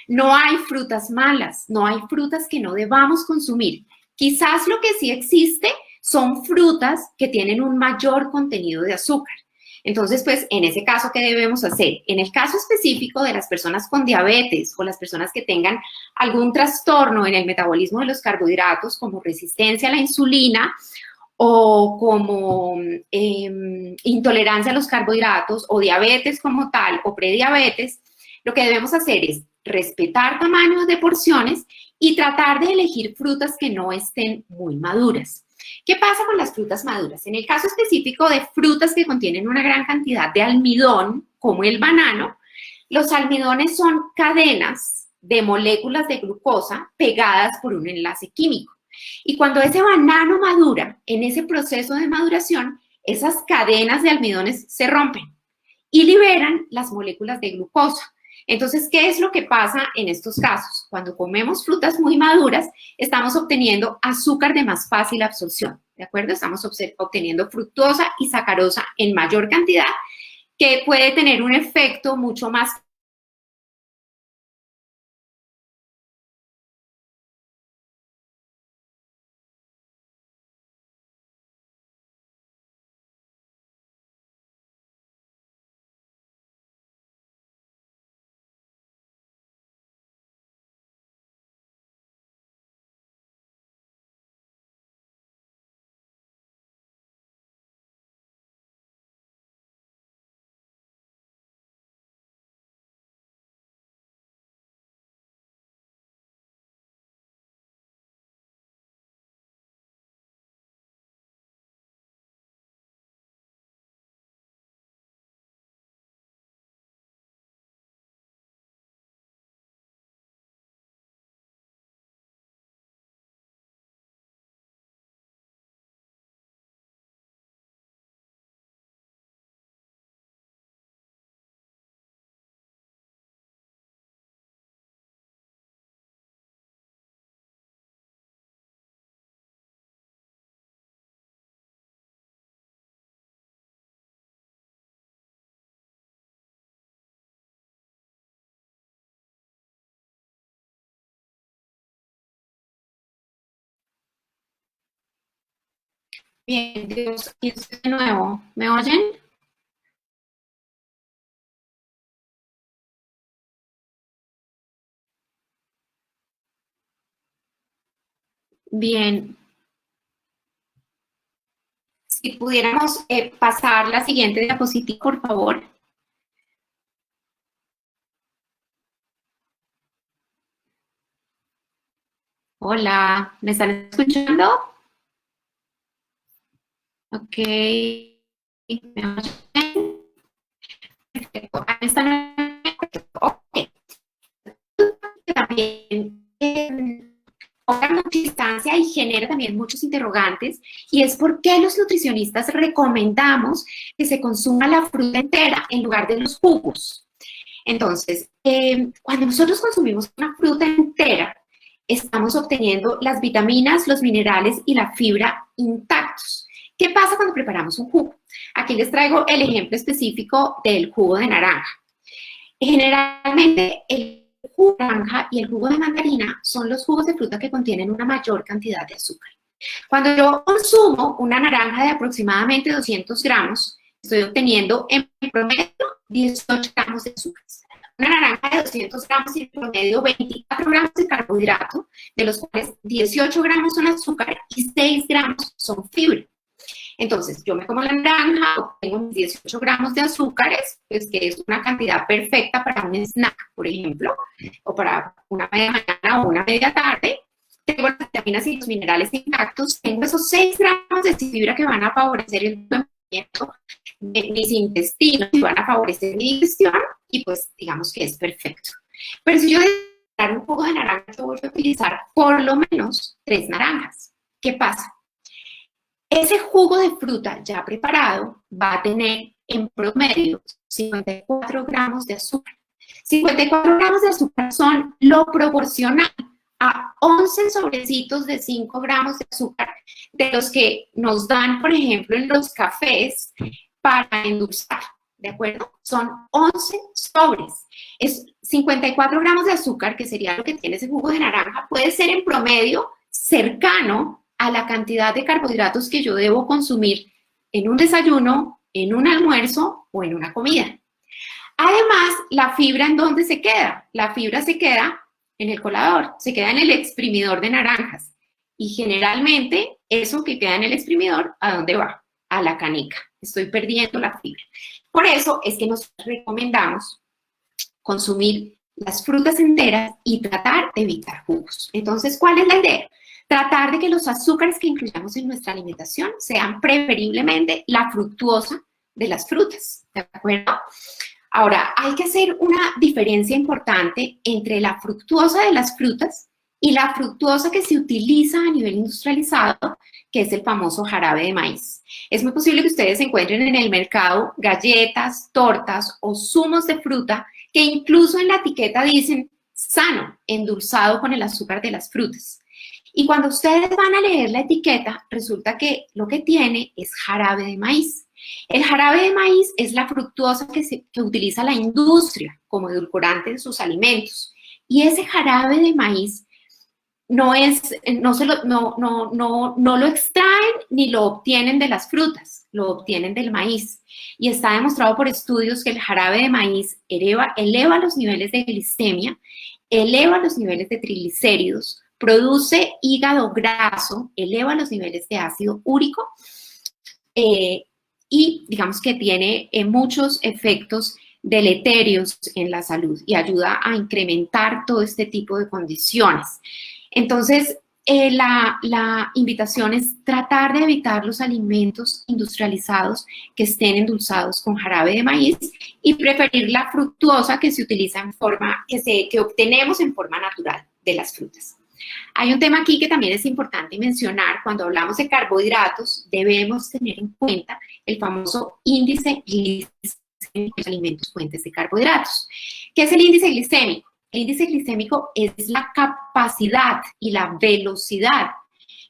No hay frutas malas, no hay frutas que no debamos consumir. Quizás lo que sí existe son frutas que tienen un mayor contenido de azúcar. Entonces, pues, en ese caso, ¿qué debemos hacer? En el caso específico de las personas con diabetes o las personas que tengan algún trastorno en el metabolismo de los carbohidratos, como resistencia a la insulina o como intolerancia a los carbohidratos o diabetes como tal o prediabetes, lo que debemos hacer es respetar tamaños de porciones y tratar de elegir frutas que no estén muy maduras. ¿Qué pasa con las frutas maduras? En el caso específico de frutas que contienen una gran cantidad de almidón, como el banano, los almidones son cadenas de moléculas de glucosa pegadas por un enlace químico. Y cuando ese banano madura, en ese proceso de maduración, esas cadenas de almidones se rompen y liberan las moléculas de glucosa. Entonces, ¿qué es lo que pasa en estos casos? Cuando comemos frutas muy maduras, estamos obteniendo azúcar de más fácil absorción, ¿de acuerdo? Estamos obteniendo fructosa y sacarosa en mayor cantidad, que puede tener un efecto mucho más. Bien, Dios, y de nuevo, ¿me oyen? Bien, si pudiéramos pasar la siguiente diapositiva, por favor. Hola, ¿me están escuchando? Ok, ¿me oyen? Perfecto. Ahí están. Ok. También cobra mucha distancia y genera también muchos interrogantes, y es por qué los nutricionistas recomendamos que se consuma la fruta entera en lugar de los jugos. Entonces, cuando nosotros consumimos una fruta entera, estamos obteniendo las vitaminas, los minerales y la fibra intactos. ¿Qué pasa cuando preparamos un jugo? Aquí les traigo el ejemplo específico del jugo de naranja. Generalmente, el jugo de naranja y el jugo de mandarina son los jugos de fruta que contienen una mayor cantidad de azúcar. Cuando yo consumo una naranja de aproximadamente 200 gramos, estoy obteniendo en promedio 18 gramos de azúcar. Una naranja de 200 gramos y en promedio 24 gramos de carbohidrato, de los cuales 18 gramos son azúcar y 6 gramos son fibra. Entonces, yo me como la naranja, obtengo mis 18 gramos de azúcares, pues que es una cantidad perfecta para un snack, por ejemplo, o para una media mañana o una media tarde. Tengo las vitaminas y los minerales intactos, tengo esos 6 gramos de fibra que van a favorecer el movimiento de mis intestinos y van a favorecer mi digestión, y pues digamos que es perfecto. Pero si yo dar un jugo de naranja, yo voy a utilizar por lo menos 3 naranjas. ¿Qué pasa? Ese jugo de fruta ya preparado va a tener en promedio 54 gramos de azúcar. 54 gramos de azúcar son lo proporcional a 11 sobrecitos de 5 gramos de azúcar, de los que nos dan, por ejemplo, en los cafés para endulzar, ¿de acuerdo? Son 11 sobres. Es 54 gramos de azúcar, que sería lo que tiene ese jugo de naranja, puede ser en promedio cercano a la cantidad de carbohidratos que yo debo consumir en un desayuno, en un almuerzo o en una comida. Además, la fibra, ¿en dónde se queda? La fibra se queda en el colador, se queda en el exprimidor de naranjas. Y generalmente, eso que queda en el exprimidor, ¿a dónde va? A la canica. Estoy perdiendo la fibra. Por eso es que nos recomendamos consumir las frutas enteras y tratar de evitar jugos. Entonces, ¿cuál es la idea? Tratar de que los azúcares que incluyamos en nuestra alimentación sean preferiblemente la fructuosa de las frutas, ¿de acuerdo? Ahora, hay que hacer una diferencia importante entre la fructuosa de las frutas y la fructuosa que se utiliza a nivel industrializado, que es el famoso jarabe de maíz. Es muy posible que ustedes encuentren en el mercado galletas, tortas o zumos de fruta que incluso en la etiqueta dicen sano, endulzado con el azúcar de las frutas. Y cuando ustedes van a leer la etiqueta, resulta que lo que tiene es jarabe de maíz. El jarabe de maíz es la fructuosa que utiliza la industria como edulcorante en sus alimentos. Y ese jarabe de maíz no lo extraen ni lo obtienen de las frutas, lo obtienen del maíz. Y está demostrado por estudios que el jarabe de maíz eleva los niveles de glicemia, eleva los niveles de triglicéridos, produce hígado graso, eleva los niveles de ácido úrico y digamos que tiene muchos efectos deleterios en la salud y ayuda a incrementar todo este tipo de condiciones. Entonces, la invitación es tratar de evitar los alimentos industrializados que estén endulzados con jarabe de maíz y preferir la fructuosa que se utiliza en forma, que obtenemos en forma natural de las frutas. Hay un tema aquí que también es importante mencionar. Cuando hablamos de carbohidratos, debemos tener en cuenta el famoso índice glicémico de los alimentos fuentes de carbohidratos. ¿Qué es el índice glicémico? El índice glicémico es la capacidad y la velocidad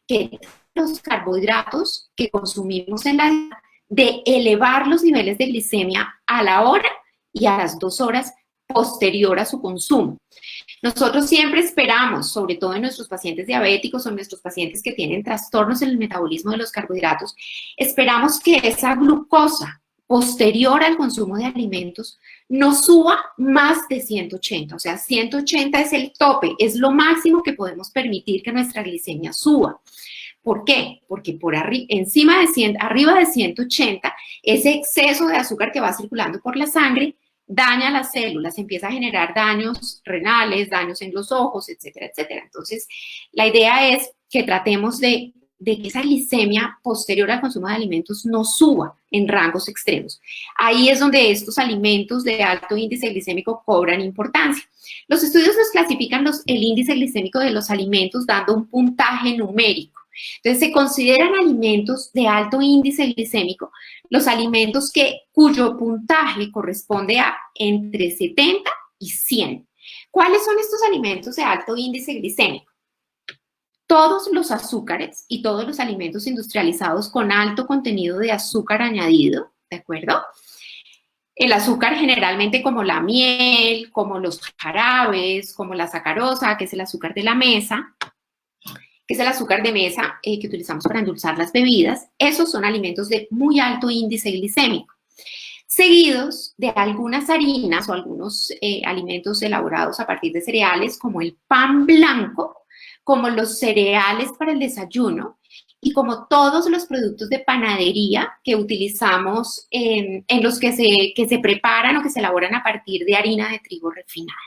que los carbohidratos que consumimos en la dieta de elevar los niveles de glicemia a la hora y a las 2 horas posterior a su consumo. Nosotros siempre esperamos, sobre todo en nuestros pacientes diabéticos o en nuestros pacientes que tienen trastornos en el metabolismo de los carbohidratos, esperamos que esa glucosa posterior al consumo de alimentos no suba más de 180, o sea, 180 es el tope, es lo máximo que podemos permitir que nuestra glicemia suba. ¿Por qué? Porque arriba de 180, ese exceso de azúcar que va circulando por la sangre daña las células, empieza a generar daños renales, daños en los ojos, etcétera, etcétera. Entonces, la idea es que tratemos de que esa glicemia posterior al consumo de alimentos no suba en rangos extremos. Ahí es donde estos alimentos de alto índice glicémico cobran importancia. Los estudios nos clasifican el índice glicémico de los alimentos dando un puntaje numérico. Entonces, se consideran alimentos de alto índice glicémico los alimentos cuyo puntaje corresponde a entre 70 y 100. ¿Cuáles son estos alimentos de alto índice glicémico? Todos los azúcares y todos los alimentos industrializados con alto contenido de azúcar añadido, ¿de acuerdo? El azúcar generalmente como la miel, como los jarabes, como la sacarosa, que es el azúcar de la mesa, que es el azúcar de mesa que utilizamos para endulzar las bebidas. Esos son alimentos de muy alto índice glicémico, seguidos de algunas harinas o algunos alimentos elaborados a partir de cereales, como el pan blanco, como los cereales para el desayuno y como todos los productos de panadería que utilizamos en los que se preparan o que se elaboran a partir de harina de trigo refinada.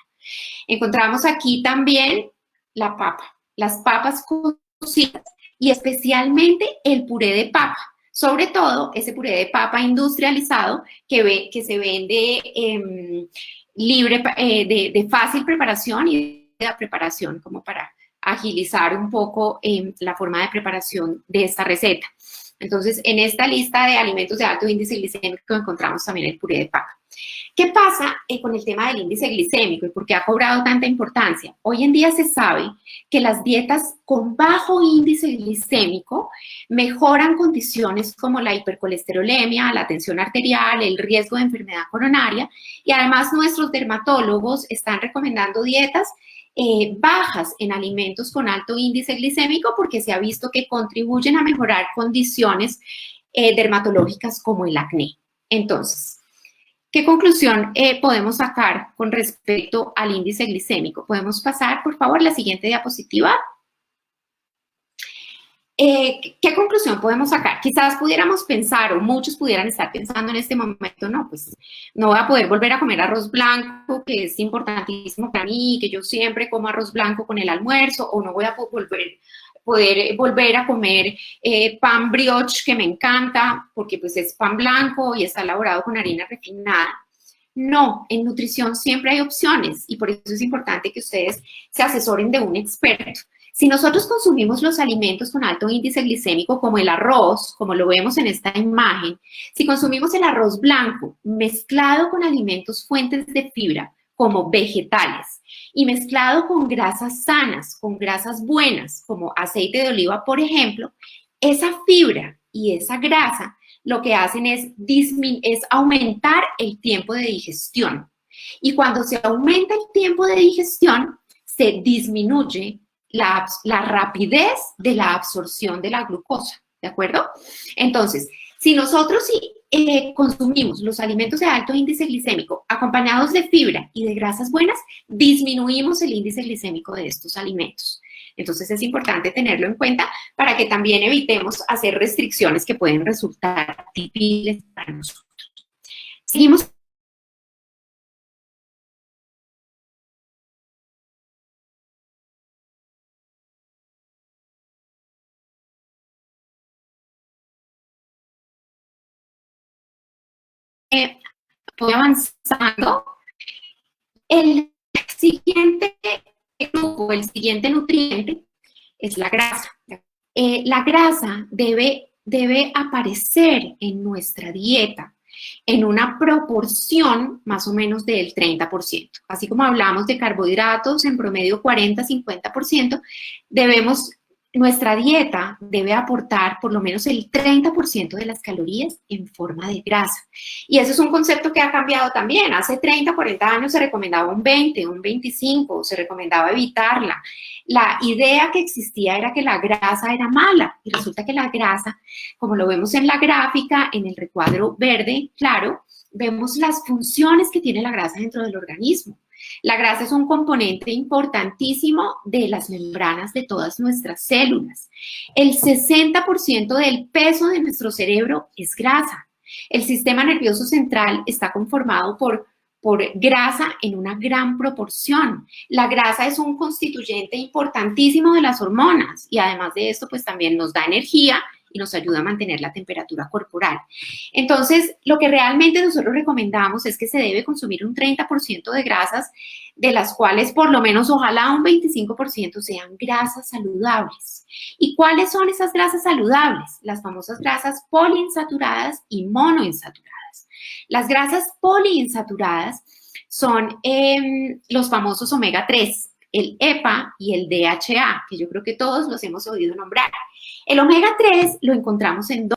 Encontramos aquí también la papa, las papas cocidas y especialmente el puré de papa, sobre todo ese puré de papa industrializado que se vende libre, de fácil preparación y de preparación como para agilizar un poco la forma de preparación de esta receta. Entonces, en esta lista de alimentos de alto índice glicémico encontramos también el puré de papa. ¿Qué pasa con el tema del índice glicémico y por qué ha cobrado tanta importancia? Hoy en día se sabe que las dietas con bajo índice glicémico mejoran condiciones como la hipercolesterolemia, la tensión arterial, el riesgo de enfermedad coronaria y además nuestros dermatólogos están recomendando dietas bajas en alimentos con alto índice glicémico porque se ha visto que contribuyen a mejorar condiciones dermatológicas como el acné. Entonces, ¿qué conclusión podemos sacar con respecto al índice glicémico? Podemos pasar, por favor, la siguiente diapositiva. ¿Qué conclusión podemos sacar? Quizás pudiéramos pensar, o muchos pudieran estar pensando en este momento, no, pues no voy a poder volver a comer arroz blanco, que es importantísimo para mí, que yo siempre como arroz blanco con el almuerzo, o no voy a poder volver a comer pan brioche, que me encanta, porque pues es pan blanco y está elaborado con harina refinada. No, en nutrición siempre hay opciones y por eso es importante que ustedes se asesoren de un experto. Si nosotros consumimos los alimentos con alto índice glicémico, como el arroz, como lo vemos en esta imagen, si consumimos el arroz blanco mezclado con alimentos fuentes de fibra, como vegetales, y mezclado con grasas sanas, con grasas buenas, como aceite de oliva, por ejemplo, esa fibra y esa grasa lo que hacen es aumentar el tiempo de digestión. Y cuando se aumenta el tiempo de digestión, se disminuye la rapidez de la absorción de la glucosa, ¿de acuerdo? Entonces, si nosotros consumimos los alimentos de alto índice glicémico acompañados de fibra y de grasas buenas, disminuimos el índice glicémico de estos alimentos. Entonces es importante tenerlo en cuenta para que también evitemos hacer restricciones que pueden resultar difíciles para nosotros. Seguimos. Voy avanzando. El siguiente grupo, el siguiente nutriente es la grasa. La grasa debe aparecer en nuestra dieta en una proporción más o menos del 30%. Así como hablamos de carbohidratos en promedio 40-50%, nuestra dieta debe aportar por lo menos el 30% de las calorías en forma de grasa. Y eso es un concepto que ha cambiado también. Hace 30, 40 años se recomendaba un 20, un 25, se recomendaba evitarla. La idea que existía era que la grasa era mala y resulta que la grasa, como lo vemos en la gráfica, en el recuadro verde, claro, vemos las funciones que tiene la grasa dentro del organismo. La grasa es un componente importantísimo de las membranas de todas nuestras células. El 60% del peso de nuestro cerebro es grasa. El sistema nervioso central está conformado por grasa en una gran proporción. La grasa es un constituyente importantísimo de las hormonas y además de esto, pues también nos da energía y nos ayuda a mantener la temperatura corporal. Entonces, lo que realmente nosotros recomendamos es que se debe consumir un 30% de grasas, de las cuales por lo menos ojalá un 25% sean grasas saludables. ¿Y cuáles son esas grasas saludables? Las famosas grasas poliinsaturadas y monoinsaturadas. Las grasas poliinsaturadas son los famosos omega 3, el EPA y el DHA, que yo creo que todos los hemos oído nombrar. El omega 3 lo encontramos en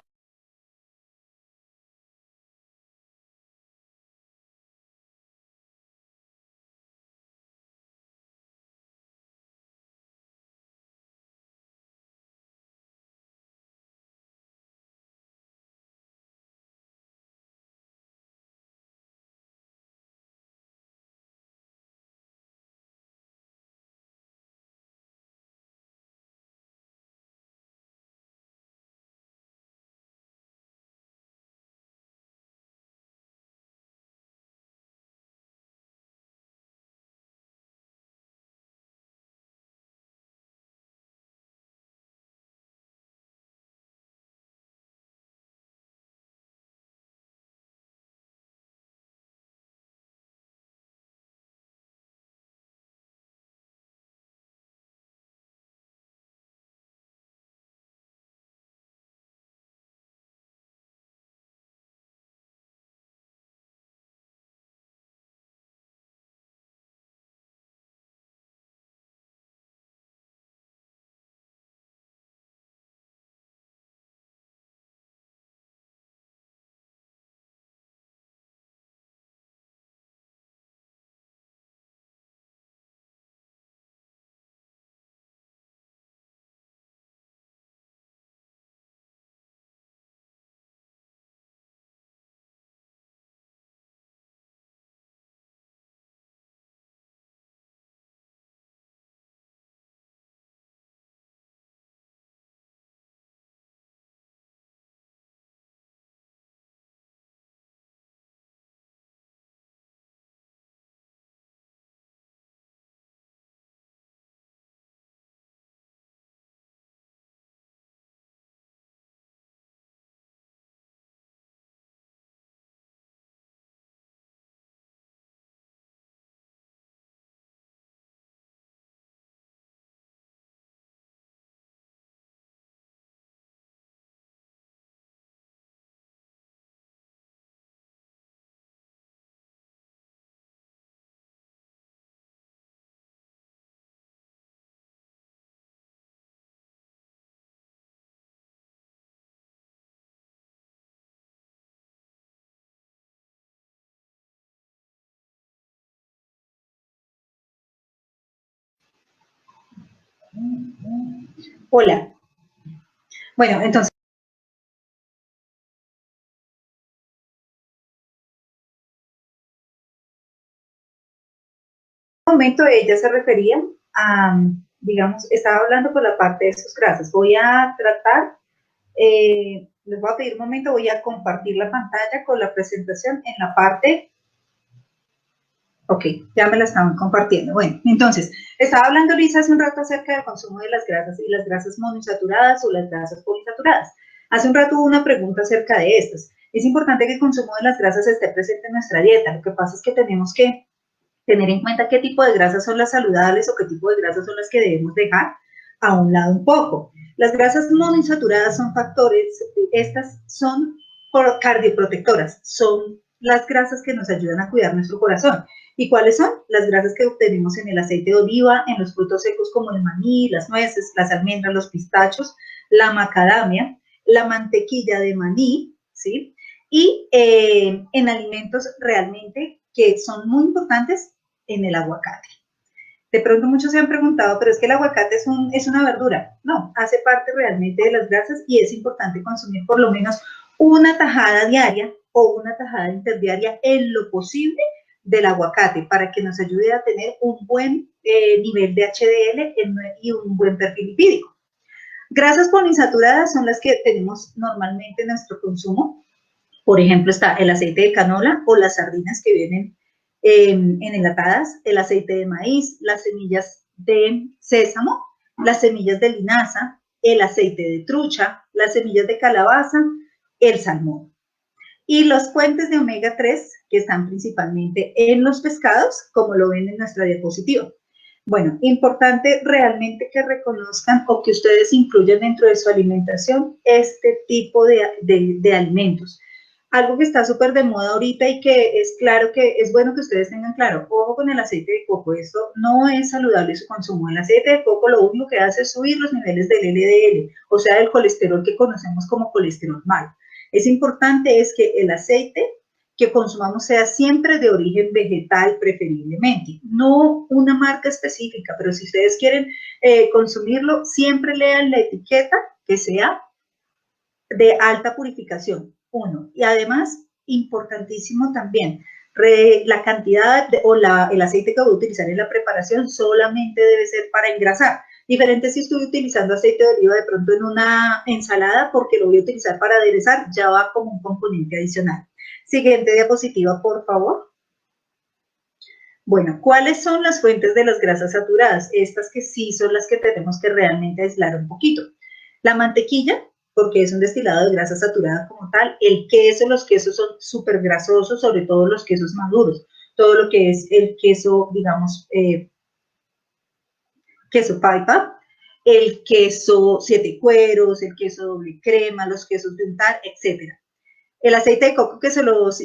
Hola. Bueno, entonces, en un momento ella se refería a, digamos, estaba hablando por la parte de sus grasas. Voy a tratar, les voy a pedir un momento, voy a compartir la pantalla con la presentación en la parte. Ok, ya me la estaban compartiendo. Bueno, entonces, estaba hablando Lisa hace un rato acerca del consumo de las grasas y las grasas monoinsaturadas o las grasas poliinsaturadas. Hace un rato hubo una pregunta acerca de estas. Es importante que el consumo de las grasas esté presente en nuestra dieta. Lo que pasa es que tenemos que tener en cuenta qué tipo de grasas son las saludables o qué tipo de grasas son las que debemos dejar a un lado un poco. Las grasas monoinsaturadas son factores, estas son cardioprotectoras, son las grasas que nos ayudan a cuidar nuestro corazón. ¿Y cuáles son? Las grasas que obtenemos en el aceite de oliva, en los frutos secos como el maní, las nueces, las almendras, los pistachos, la macadamia, la mantequilla de maní, ¿sí? Y en alimentos realmente que son muy importantes, en el aguacate. De pronto muchos se han preguntado, pero es que el aguacate es una verdura. No, hace parte realmente de las grasas y es importante consumir por lo menos una tajada diaria o una tajada interdiaria en lo posible del aguacate para que nos ayude a tener un buen nivel de HDL y un buen perfil lipídico. Grasas poliinsaturadas son las que tenemos normalmente en nuestro consumo. Por ejemplo, está el aceite de canola o las sardinas que vienen en enlatadas, el aceite de maíz, las semillas de sésamo, las semillas de linaza, el aceite de trucha, las semillas de calabaza, el salmón. Y los fuentes de omega 3 que están principalmente en los pescados, como lo ven en nuestra diapositiva. Bueno, importante realmente que reconozcan o que ustedes incluyan dentro de su alimentación este tipo de alimentos. Algo que está súper de moda ahorita y que es claro que es bueno que ustedes tengan claro, ojo con el aceite de coco, esto no es saludable su consumo. El aceite de coco lo único que hace es subir los niveles del LDL, o sea, del colesterol que conocemos como colesterol malo. Es importante es que el aceite que consumamos sea siempre de origen vegetal preferiblemente, no una marca específica, pero si ustedes quieren consumirlo, siempre lean la etiqueta que sea de alta purificación, uno. Y además, importantísimo también, la cantidad el aceite que voy a utilizar en la preparación solamente debe ser para engrasar. Diferente si estoy utilizando aceite de oliva de pronto en una ensalada porque lo voy a utilizar para aderezar, ya va como un componente adicional. Siguiente diapositiva, por favor. Bueno, ¿cuáles son las fuentes de las grasas saturadas? Estas que sí son las que tenemos que realmente aislar un poquito. La mantequilla, porque es un destilado de grasa saturada como tal. El queso, los quesos son súper grasosos, sobre todo los quesos maduros. Todo lo que es el queso, digamos, queso paipa, el queso siete cueros, el queso doble crema, los quesos de untar, etc. El aceite de coco que se los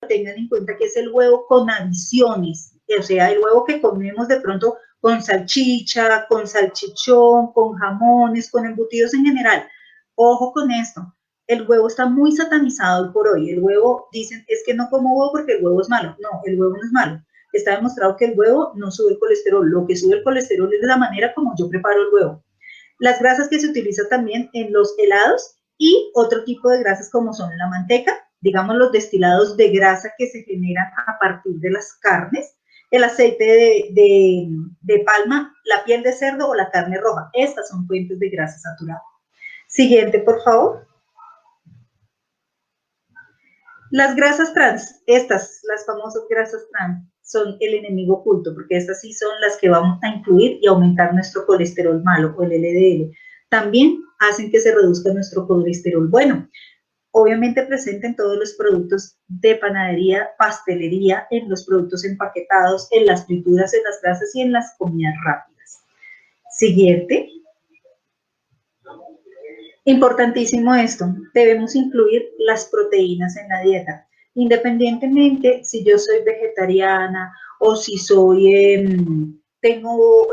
tengan en cuenta que es el huevo con adiciones, o sea, el huevo que comemos de pronto con salchicha, con salchichón, con jamones, con embutidos en general. Ojo con esto, el huevo está muy satanizado hoy por hoy. El huevo, dicen, es que no como huevo porque el huevo es malo. No, el huevo no es malo. Está demostrado que el huevo no sube el colesterol. Lo que sube el colesterol es la manera como yo preparo el huevo. Las grasas que se utilizan también en los helados y otro tipo de grasas como son la manteca, digamos los destilados de grasa que se generan a partir de las carnes, el aceite de palma, la piel de cerdo o la carne roja. Estas son fuentes de grasa saturada. Siguiente, por favor. Las grasas trans, estas, las famosas grasas trans, son el enemigo oculto, porque estas sí son las que vamos a incluir y aumentar nuestro colesterol malo o el LDL. También hacen que se reduzca nuestro colesterol bueno. Obviamente presente en todos los productos de panadería, pastelería, en los productos empaquetados, en las frituras, en las grasas y en las comidas rápidas. Siguiente. Importantísimo esto, debemos incluir las proteínas en la dieta, independientemente si yo soy vegetariana o si tengo,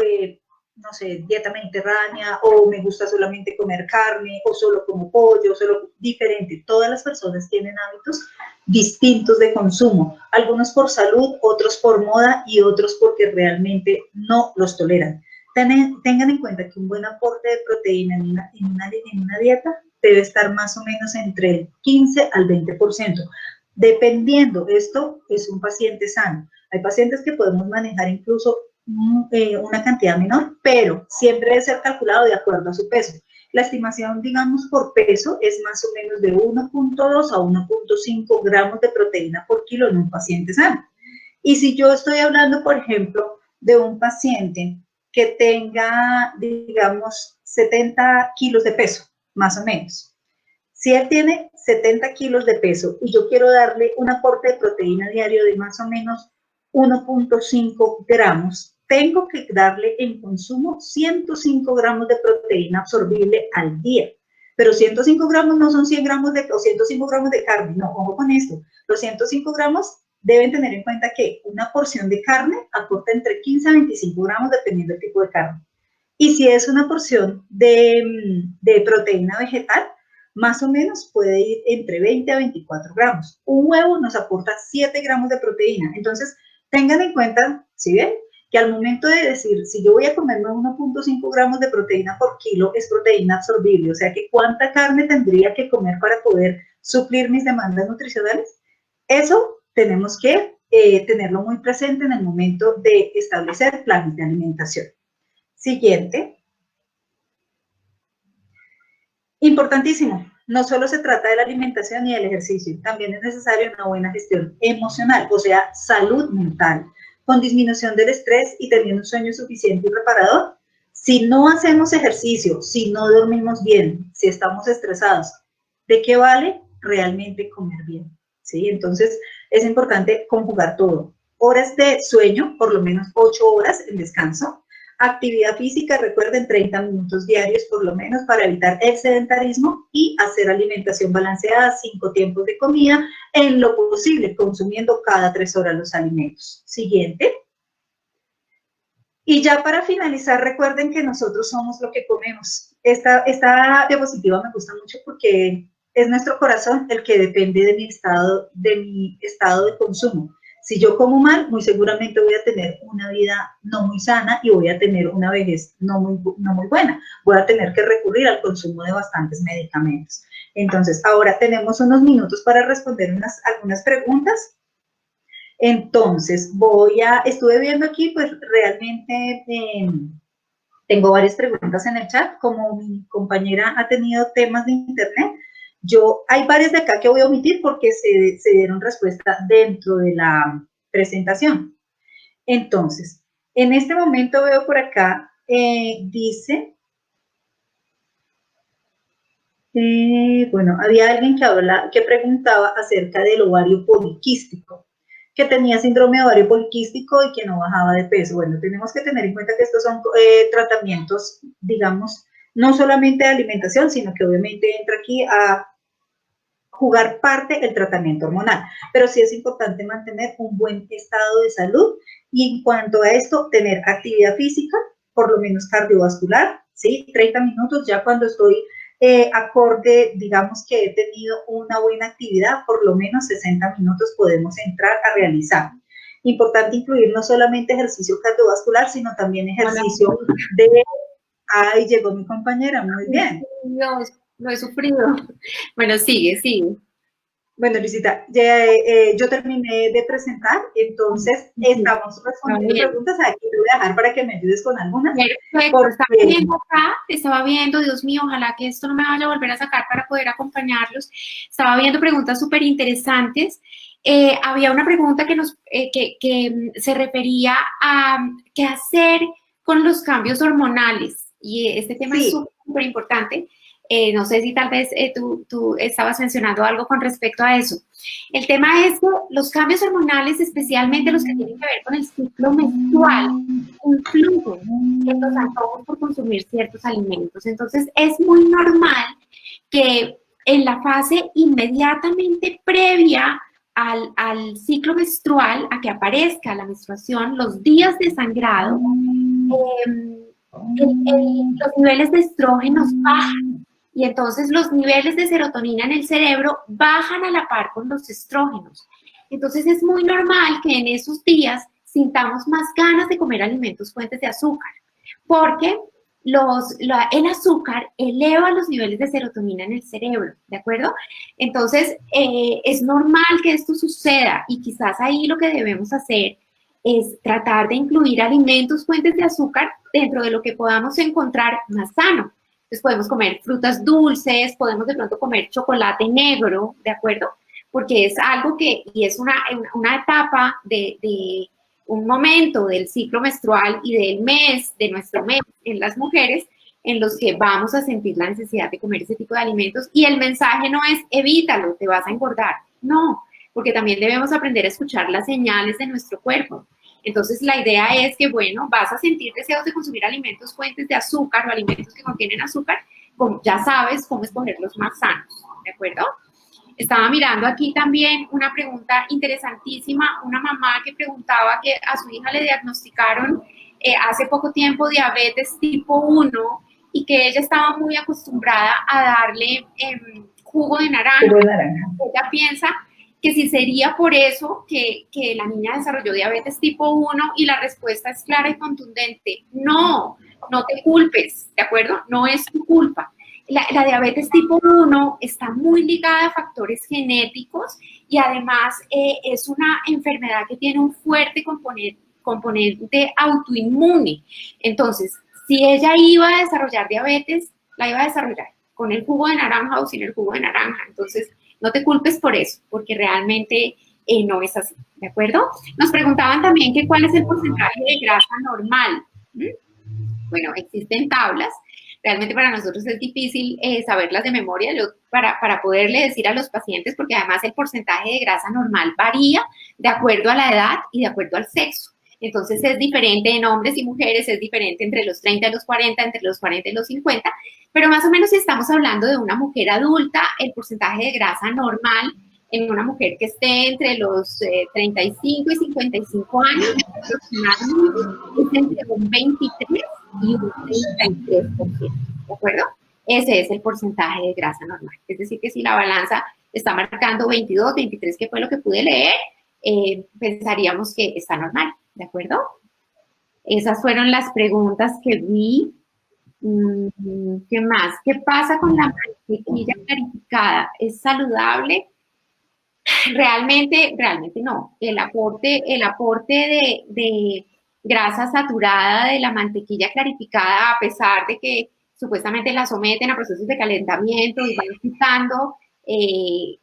no sé, dieta mediterránea o me gusta solamente comer carne o solo como pollo, solo diferente. Todas las personas tienen hábitos distintos de consumo, algunos por salud, otros por moda y otros porque realmente no los toleran. tengan en cuenta que un buen aporte de proteína en una dieta debe estar más o menos entre el 15 al 20%, dependiendo. Esto es un paciente sano. Hay pacientes que podemos manejar incluso una cantidad menor, pero siempre debe ser calculado de acuerdo a su peso. La estimación, digamos, por peso es más o menos de 1.2 a 1.5 gramos de proteína por kilo en un paciente sano. Y si yo estoy hablando, por ejemplo, de un paciente que tenga, digamos, 70 kilos de peso, más o menos. Si él tiene 70 kilos de peso y yo quiero darle un aporte de proteína diario de más o menos 1.5 gramos, tengo que darle en consumo 105 gramos de proteína absorbible al día. Pero 105 gramos no son 100 gramos o 105 gramos de carne, no, ojo con esto. Los 105 gramos deben tener en cuenta que una porción de carne aporta entre 15 a 25 gramos dependiendo del tipo de carne. Y si es una porción de proteína vegetal, más o menos puede ir entre 20 a 24 gramos. Un huevo nos aporta 7 gramos de proteína. Entonces, tengan en cuenta, ¿sí ven? Que al momento de decir, si yo voy a comerme 1.5 gramos de proteína por kilo, es proteína absorbible. O sea, que ¿cuánta carne tendría que comer para poder suplir mis demandas nutricionales? Eso tenemos que tenerlo muy presente en el momento de establecer planes de alimentación. Siguiente. Importantísimo, no solo se trata de la alimentación y del ejercicio, también es necesaria una buena gestión emocional, o sea, salud mental, con disminución del estrés y teniendo un sueño suficiente y reparador. Si no hacemos ejercicio, si no dormimos bien, si estamos estresados, ¿de qué vale realmente comer bien? ¿Sí? Entonces, es importante conjugar todo. Horas de sueño, por lo menos 8 horas en descanso. Actividad física, recuerden, 30 minutos diarios por lo menos para evitar el sedentarismo y hacer alimentación balanceada, 5 tiempos de comida, en lo posible, consumiendo cada 3 horas los alimentos. Siguiente. Y ya para finalizar, recuerden que nosotros somos lo que comemos. Esta diapositiva me gusta mucho porque es nuestro corazón el que depende de mi estado de consumo. Si yo como mal, muy seguramente voy a tener una vida no muy sana y voy a tener una vejez no muy buena. Voy a tener que recurrir al consumo de bastantes medicamentos. Entonces, ahora tenemos unos minutos para responder algunas preguntas. Entonces, estuve viendo aquí, pues realmente tengo varias preguntas en el chat. Como mi compañera ha tenido temas de internet, hay varias de acá que voy a omitir porque se dieron respuesta dentro de la presentación. Entonces, en este momento veo por acá, dice, bueno, había alguien que preguntaba acerca del ovario poliquístico, que tenía síndrome de ovario poliquístico y que no bajaba de peso. Bueno, tenemos que tener en cuenta que estos son tratamientos, digamos, no solamente de alimentación, sino que obviamente entra aquí a jugar parte el tratamiento hormonal, pero sí es importante mantener un buen estado de salud y en cuanto a esto, tener actividad física, por lo menos cardiovascular, ¿sí? 30 minutos ya cuando estoy acorde, digamos que he tenido una buena actividad, por lo menos 60 minutos podemos entrar a realizar. Importante incluir no solamente ejercicio cardiovascular, sino también ejercicio de... Ay, llegó mi compañera, muy bien. Dios, lo he sufrido. Bueno, sigue. Bueno, Luisita, yo terminé de presentar, entonces estamos respondiendo preguntas. Aquí te voy a dejar para que me ayudes con algunas. Perfecto, estaba viendo, Dios mío, ojalá que esto no me vaya a volver a sacar para poder acompañarlos. Estaba viendo preguntas súper interesantes. Había una pregunta que se refería a qué hacer con los cambios hormonales. Y este tema es súper importante. No sé si tal vez tú estabas mencionando algo con respecto a eso. El tema es que los cambios hormonales, especialmente los que tienen que ver con el ciclo menstrual, influyen en los antojos por consumir ciertos alimentos. Entonces, es muy normal que en la fase inmediatamente previa al ciclo menstrual, a que aparezca la menstruación, los días de sangrado, los niveles de estrógenos bajan. Y entonces los niveles de serotonina en el cerebro bajan a la par con los estrógenos. Entonces es muy normal que en esos días sintamos más ganas de comer alimentos fuentes de azúcar. Porque el azúcar eleva los niveles de serotonina en el cerebro, ¿de acuerdo? Entonces, es normal que esto suceda y quizás ahí lo que debemos hacer es tratar de incluir alimentos fuentes de azúcar dentro de lo que podamos encontrar más sano. Entonces podemos comer frutas dulces, podemos de pronto comer chocolate negro, ¿de acuerdo? Porque es algo que, y es una etapa de un momento del ciclo menstrual y del mes, de nuestro mes en las mujeres, en los que vamos a sentir la necesidad de comer ese tipo de alimentos. Y el mensaje no es evítalo, te vas a engordar. No, porque también debemos aprender a escuchar las señales de nuestro cuerpo. Entonces, la idea es que, bueno, vas a sentir deseos de consumir alimentos fuentes de azúcar o alimentos que contienen azúcar, ya sabes cómo escoger los más sanos, ¿de acuerdo? Estaba mirando aquí también una pregunta interesantísima, una mamá que preguntaba que a su hija le diagnosticaron hace poco tiempo diabetes tipo 1 y que ella estaba muy acostumbrada a darle jugo de naranja. Jugo de naranja. Ella piensa que si sería por eso que la niña desarrolló diabetes tipo 1 y la respuesta es clara y contundente. No, no te culpes, ¿de acuerdo? No es tu culpa. La diabetes tipo 1 está muy ligada a factores genéticos y además es una enfermedad que tiene un fuerte componente autoinmune. Entonces, si ella iba a desarrollar diabetes, la iba a desarrollar con el jugo de naranja o sin el jugo de naranja. Entonces, no te culpes por eso, porque realmente no es así, ¿de acuerdo? Nos preguntaban también que cuál es el porcentaje de grasa normal. Bueno, existen tablas. Realmente para nosotros es difícil saberlas de memoria para poderle decir a los pacientes, porque además el porcentaje de grasa normal varía de acuerdo a la edad y de acuerdo al sexo. Entonces es diferente en hombres y mujeres, es diferente entre los 30 y los 40, entre los 40 y los 50, pero más o menos si estamos hablando de una mujer adulta, el porcentaje de grasa normal en una mujer que esté entre los 35 y 55 años, aproximadamente es entre un 23 y un 33%, ¿de acuerdo? Ese es el porcentaje de grasa normal. Es decir, que si la balanza está marcando 22, 23, que fue lo que pude leer, pensaríamos que está normal, ¿de acuerdo? Esas fueron las preguntas que vi. ¿Qué más? ¿Qué pasa con la mantequilla clarificada? ¿Es saludable? Realmente no. El aporte de grasa saturada de la mantequilla clarificada, a pesar de que supuestamente la someten a procesos de calentamiento y van quitando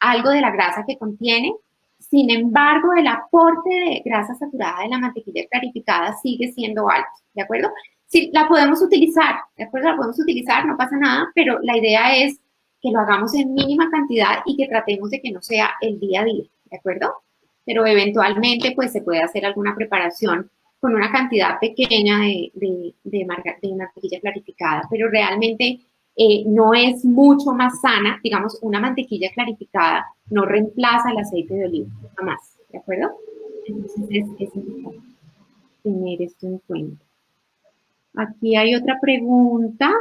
algo de la grasa que contiene, sin embargo, el aporte de grasa saturada de la mantequilla clarificada sigue siendo alto, ¿de acuerdo? Sí, la podemos utilizar, ¿de acuerdo? La podemos utilizar, no pasa nada, pero la idea es que lo hagamos en mínima cantidad y que tratemos de que no sea el día a día, ¿de acuerdo? Pero eventualmente, pues, se puede hacer alguna preparación con una cantidad pequeña de mantequilla clarificada, pero realmente no es mucho más sana, digamos, una mantequilla clarificada no reemplaza el aceite de oliva, jamás, ¿de acuerdo? Entonces es importante tener esto en cuenta. Aquí hay otra pregunta.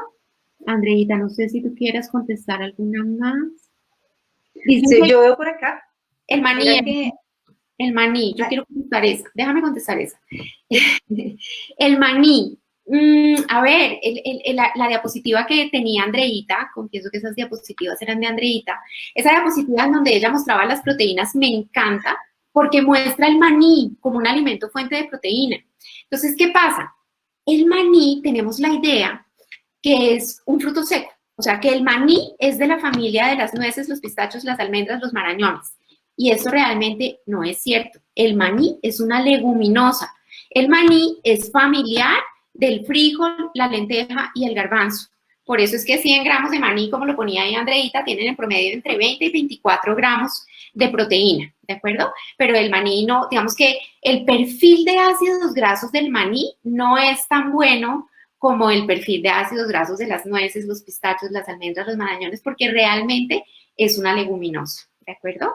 Andreita, no sé si tú quieras contestar alguna más. Dice sí, yo veo por acá. El maní, el maní, yo quiero contestar esa. Déjame contestar esa. El maní. A ver, la diapositiva que tenía Andreita, confieso que esas diapositivas eran de Andreita, esa diapositiva en donde ella mostraba las proteínas me encanta porque muestra el maní como un alimento fuente de proteína. Entonces, ¿qué pasa? El maní, tenemos la idea que es un fruto seco, o sea, que el maní es de la familia de las nueces, los pistachos, las almendras, los marañones, y eso realmente no es cierto. El maní es una leguminosa. El maní es familiar del frijol, la lenteja y el garbanzo. Por eso es que 100 gramos de maní, como lo ponía ahí Andreita, tienen en promedio entre 20 y 24 gramos de proteína, ¿de acuerdo? Pero el maní no, digamos que el perfil de ácidos grasos del maní no es tan bueno como el perfil de ácidos grasos de las nueces, los pistachos, las almendras, los marañones, porque realmente es una leguminosa, ¿de acuerdo?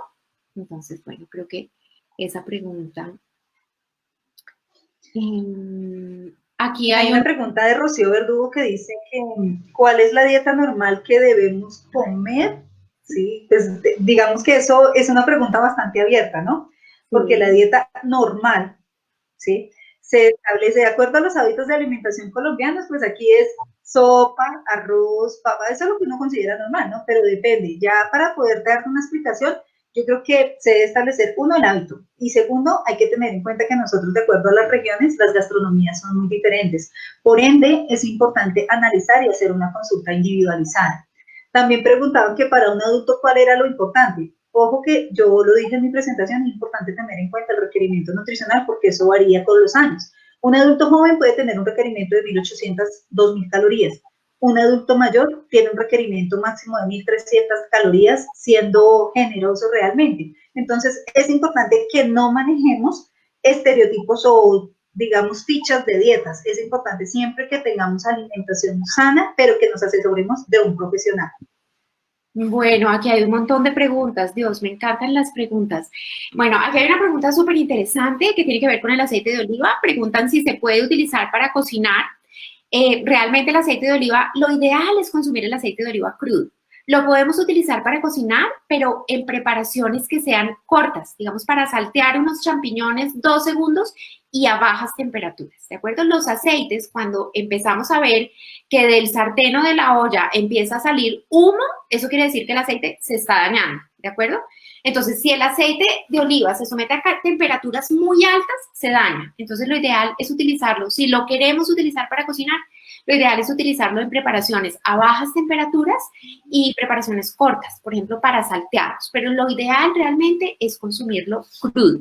Entonces, bueno, creo que esa pregunta... aquí hay una pregunta de Rocío Verdugo que dice que ¿cuál es la dieta normal que debemos comer? Sí, pues digamos que eso es una pregunta bastante abierta, ¿no? Porque la dieta normal, ¿sí? se establece de acuerdo a los hábitos de alimentación colombianos, pues aquí es sopa, arroz, papa, eso es lo que uno considera normal, ¿no? Pero depende, ya para poder dar una explicación, yo creo que se debe establecer, uno, el hábito, y segundo, hay que tener en cuenta que nosotros, de acuerdo a las regiones, las gastronomías son muy diferentes. Por ende, es importante analizar y hacer una consulta individualizada. También preguntaban que para un adulto, ¿cuál era lo importante? Ojo que yo lo dije en mi presentación, es importante tener en cuenta el requerimiento nutricional porque eso varía con los años. Un adulto joven puede tener un requerimiento de 1.800, 2.000 calorías. Un adulto mayor tiene un requerimiento máximo de 1.300 calorías, siendo generoso realmente. Entonces, es importante que no manejemos estereotipos o, digamos, fichas de dietas. Es importante siempre que tengamos alimentación sana, pero que nos asesoremos de un profesional. Bueno, aquí hay un montón de preguntas. Dios, me encantan las preguntas. Bueno, aquí hay una pregunta súper interesante que tiene que ver con el aceite de oliva. Preguntan si se puede utilizar para cocinar. Realmente el aceite de oliva, lo ideal es consumir el aceite de oliva crudo. Lo podemos utilizar para cocinar, pero en preparaciones que sean cortas, digamos para saltear unos champiñones 2 segundos y a bajas temperaturas, ¿de acuerdo? Los aceites, cuando empezamos a ver que del sartén o de la olla empieza a salir humo, eso quiere decir que el aceite se está dañando, ¿de acuerdo? Entonces, si el aceite de oliva se somete a temperaturas muy altas, se daña. Entonces, lo ideal es utilizarlo. Si lo queremos utilizar para cocinar, lo ideal es utilizarlo en preparaciones a bajas temperaturas y preparaciones cortas, por ejemplo, para salteados. Pero lo ideal realmente es consumirlo crudo.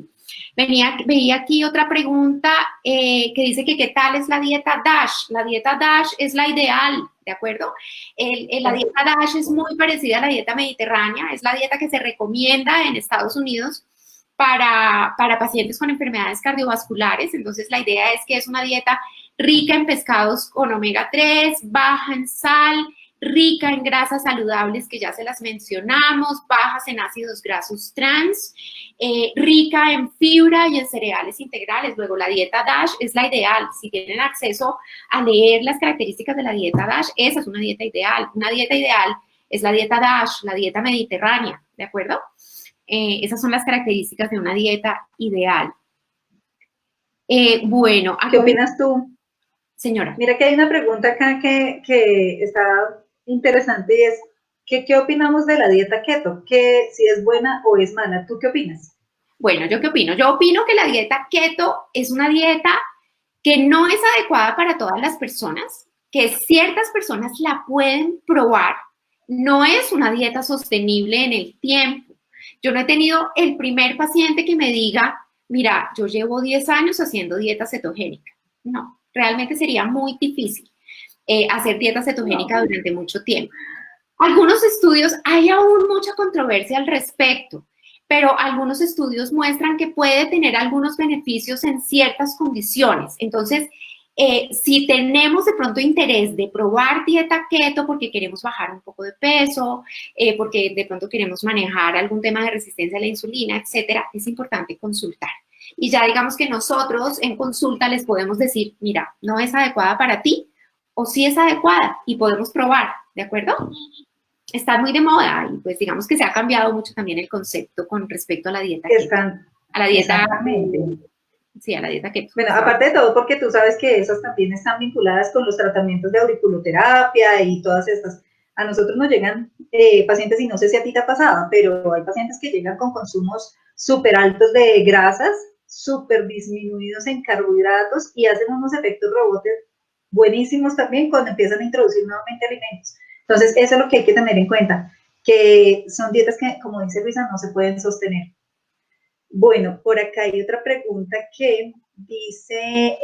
Veía aquí otra pregunta que dice que qué tal es la dieta DASH. La dieta DASH es la ideal, ¿de acuerdo? La dieta DASH es muy parecida a la dieta mediterránea, es la dieta que se recomienda en Estados Unidos para pacientes con enfermedades cardiovasculares. Entonces, la idea es que es una dieta rica en pescados con omega 3, baja en sal, rica en grasas saludables que ya se las mencionamos, bajas en ácidos grasos trans, rica en fibra y en cereales integrales. Luego, la dieta DASH es la ideal. Si tienen acceso a leer las características de la dieta DASH, esa es una dieta ideal. Una dieta ideal es la dieta DASH, la dieta mediterránea, ¿de acuerdo? Esas son las características de una dieta ideal. Bueno, ¿qué opinas tú? Señora. Mira que hay una pregunta acá que está interesante y es, ¿qué opinamos de la dieta keto? ¿Que si es buena o es mala? ¿Tú qué opinas? Bueno, ¿yo qué opino? Yo opino que la dieta keto es una dieta que no es adecuada para todas las personas, que ciertas personas la pueden probar. No es una dieta sostenible en el tiempo. Yo no he tenido el primer paciente que me diga, mira, yo llevo 10 años haciendo dieta cetogénica. No, realmente sería muy difícil hacer dieta cetogénica durante mucho tiempo. Algunos estudios, hay aún mucha controversia al respecto, pero algunos estudios muestran que puede tener algunos beneficios en ciertas condiciones. Entonces, si tenemos de pronto interés de probar dieta keto porque queremos bajar un poco de peso, porque de pronto queremos manejar algún tema de resistencia a la insulina, etcétera, es importante consultar. Y ya digamos que nosotros en consulta les podemos decir, mira, no es adecuada para ti o sí es adecuada y podemos probar, ¿de acuerdo? Está muy de moda y pues digamos que se ha cambiado mucho también el concepto con respecto a la dieta keto. A la dieta, sí, a la dieta keto. Bueno, aparte de todo, porque tú sabes que esas también están vinculadas con los tratamientos de auriculoterapia y todas estas. A nosotros nos llegan pacientes, y no sé si a ti te ha pasado, pero hay pacientes que llegan con consumos súper altos de grasas, súper disminuidos en carbohidratos y hacen unos efectos rebotes buenísimos también cuando empiezan a introducir nuevamente alimentos. Entonces, eso es lo que hay que tener en cuenta, que son dietas que, como dice Luisa, no se pueden sostener. Bueno, por acá hay otra pregunta que dice,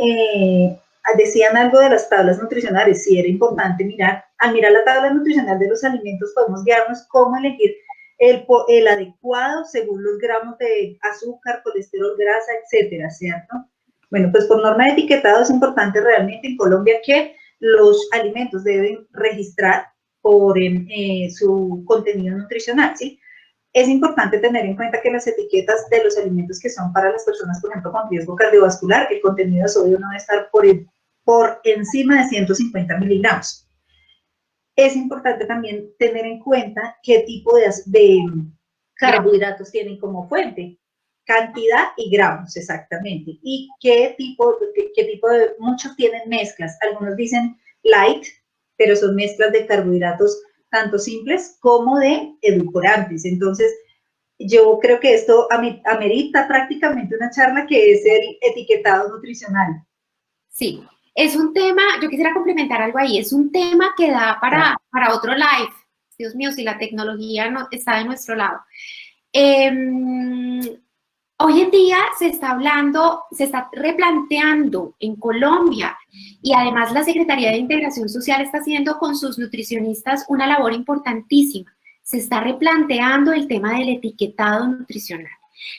decían algo de las tablas nutricionales, sí era importante mirar, al mirar la tabla nutricional de los alimentos podemos guiarnos cómo elegir el adecuado según los gramos de azúcar, colesterol, grasa, etcétera, ¿cierto? Bueno, pues por norma de etiquetado es importante realmente en Colombia que los alimentos deben registrar por su contenido nutricional, ¿sí? Es importante tener en cuenta que las etiquetas de los alimentos que son para las personas, por ejemplo, con riesgo cardiovascular, el contenido de sodio no debe estar por encima de 150 miligramos. Es importante también tener en cuenta qué tipo de carbohidratos tienen como fuente. cantidad y gramos, exactamente. Y qué tipo de, muchos tienen mezclas. Algunos dicen light, pero son mezclas de carbohidratos tanto simples como de edulcorantes. Entonces, yo creo que esto amerita prácticamente una charla que es el etiquetado nutricional. Sí, es un tema, yo quisiera complementar algo ahí, es un tema que da para otro live. Dios mío, si la tecnología no, está de nuestro lado. Hoy en día se está hablando, se está replanteando en Colombia y además la Secretaría de Integración Social está haciendo con sus nutricionistas una labor importantísima. Se está replanteando el tema del etiquetado nutricional.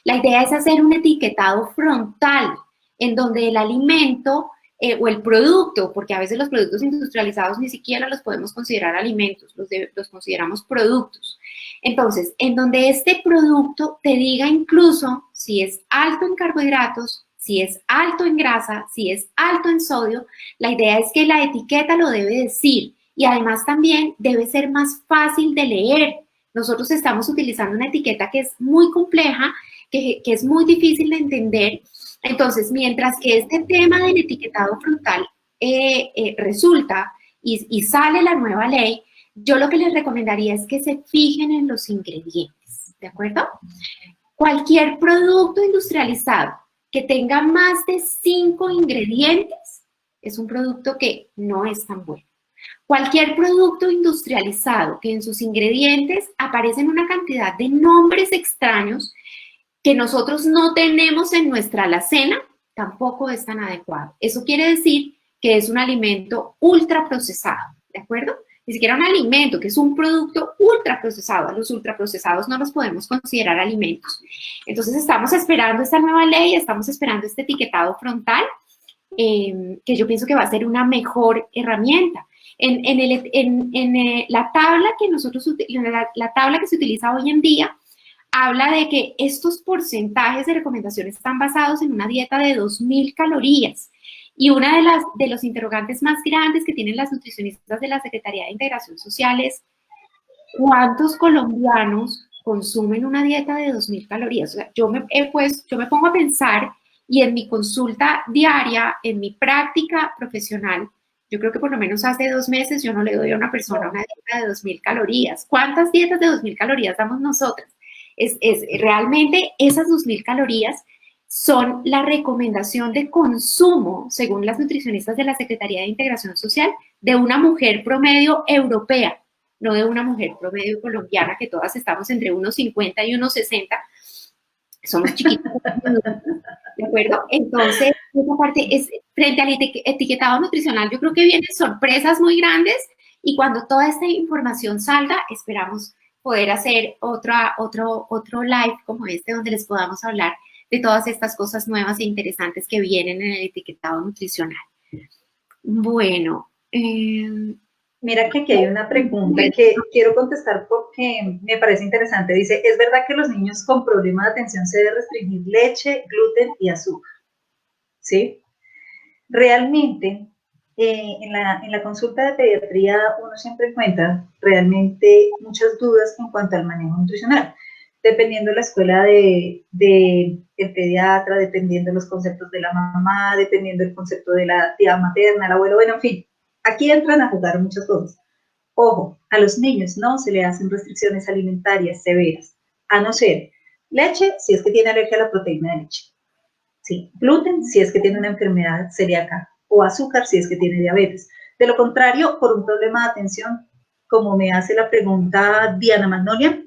La idea es hacer un etiquetado frontal en donde el alimento o el producto, porque a veces los productos industrializados ni siquiera los podemos considerar alimentos, los consideramos productos. Entonces, en donde este producto te diga incluso si es alto en carbohidratos, si es alto en grasa, si es alto en sodio, la idea es que la etiqueta lo debe decir y además también debe ser más fácil de leer. Nosotros estamos utilizando una etiqueta que es muy compleja, que es muy difícil de entender. Entonces, mientras que este tema del etiquetado frontal resulta y sale la nueva ley, yo lo que les recomendaría es que se fijen en los ingredientes, ¿de acuerdo? Cualquier producto industrializado que tenga más de 5 ingredientes es un producto que no es tan bueno. Cualquier producto industrializado que en sus ingredientes aparecen una cantidad de nombres extraños que nosotros no tenemos en nuestra alacena, tampoco es tan adecuado. Eso quiere decir que es un alimento ultraprocesado, ¿de acuerdo? Ni siquiera un alimento, que es un producto ultraprocesado. A los ultraprocesados no los podemos considerar alimentos. Entonces estamos esperando esta nueva ley, estamos esperando este etiquetado frontal, que yo pienso que va a ser una mejor herramienta. La tabla que la tabla que se utiliza hoy en día habla de que estos porcentajes de recomendación están basados en una dieta de 2.000 calorías. Y una de los interrogantes más grandes que tienen las nutricionistas de la Secretaría de Integración Social es ¿cuántos colombianos consumen una dieta de 2.000 calorías? O sea, yo me pongo a pensar y en mi consulta diaria, en mi práctica profesional, yo creo que por lo menos hace 2 meses yo no le doy a una persona una dieta de 2.000 calorías. ¿Cuántas dietas de 2.000 calorías damos nosotras? Realmente esas 2.000 calorías son la recomendación de consumo, según las nutricionistas de la Secretaría de Integración Social, de una mujer promedio europea, no de una mujer promedio colombiana, que todas estamos entre 1,50 y 1,60. Somos chiquitas, ¿de acuerdo? Entonces, esa parte es, frente al etiquetado nutricional, yo creo que vienen sorpresas muy grandes y cuando toda esta información salga, esperamos poder hacer otro live como este donde les podamos hablar de todas estas cosas nuevas e interesantes que vienen en el etiquetado nutricional. Bueno. Mira que aquí hay una pregunta que quiero contestar porque me parece interesante. Dice, ¿es verdad que los niños con problemas de atención se debe restringir leche, gluten y azúcar? ¿Sí? Realmente, en la consulta de pediatría uno siempre encuentra realmente muchas dudas en cuanto al manejo nutricional. Dependiendo de la escuela del pediatra, dependiendo de los conceptos de la mamá, dependiendo del concepto de la tía materna, el abuelo, bueno, en fin, aquí entran a jugar muchas cosas. Ojo, a los niños no se le hacen restricciones alimentarias severas, a no ser leche si es que tiene alergia a la proteína de leche. Sí, gluten si es que tiene una enfermedad celíaca o azúcar si es que tiene diabetes. De lo contrario, por un problema de atención, como me hace la pregunta Diana Magnolia,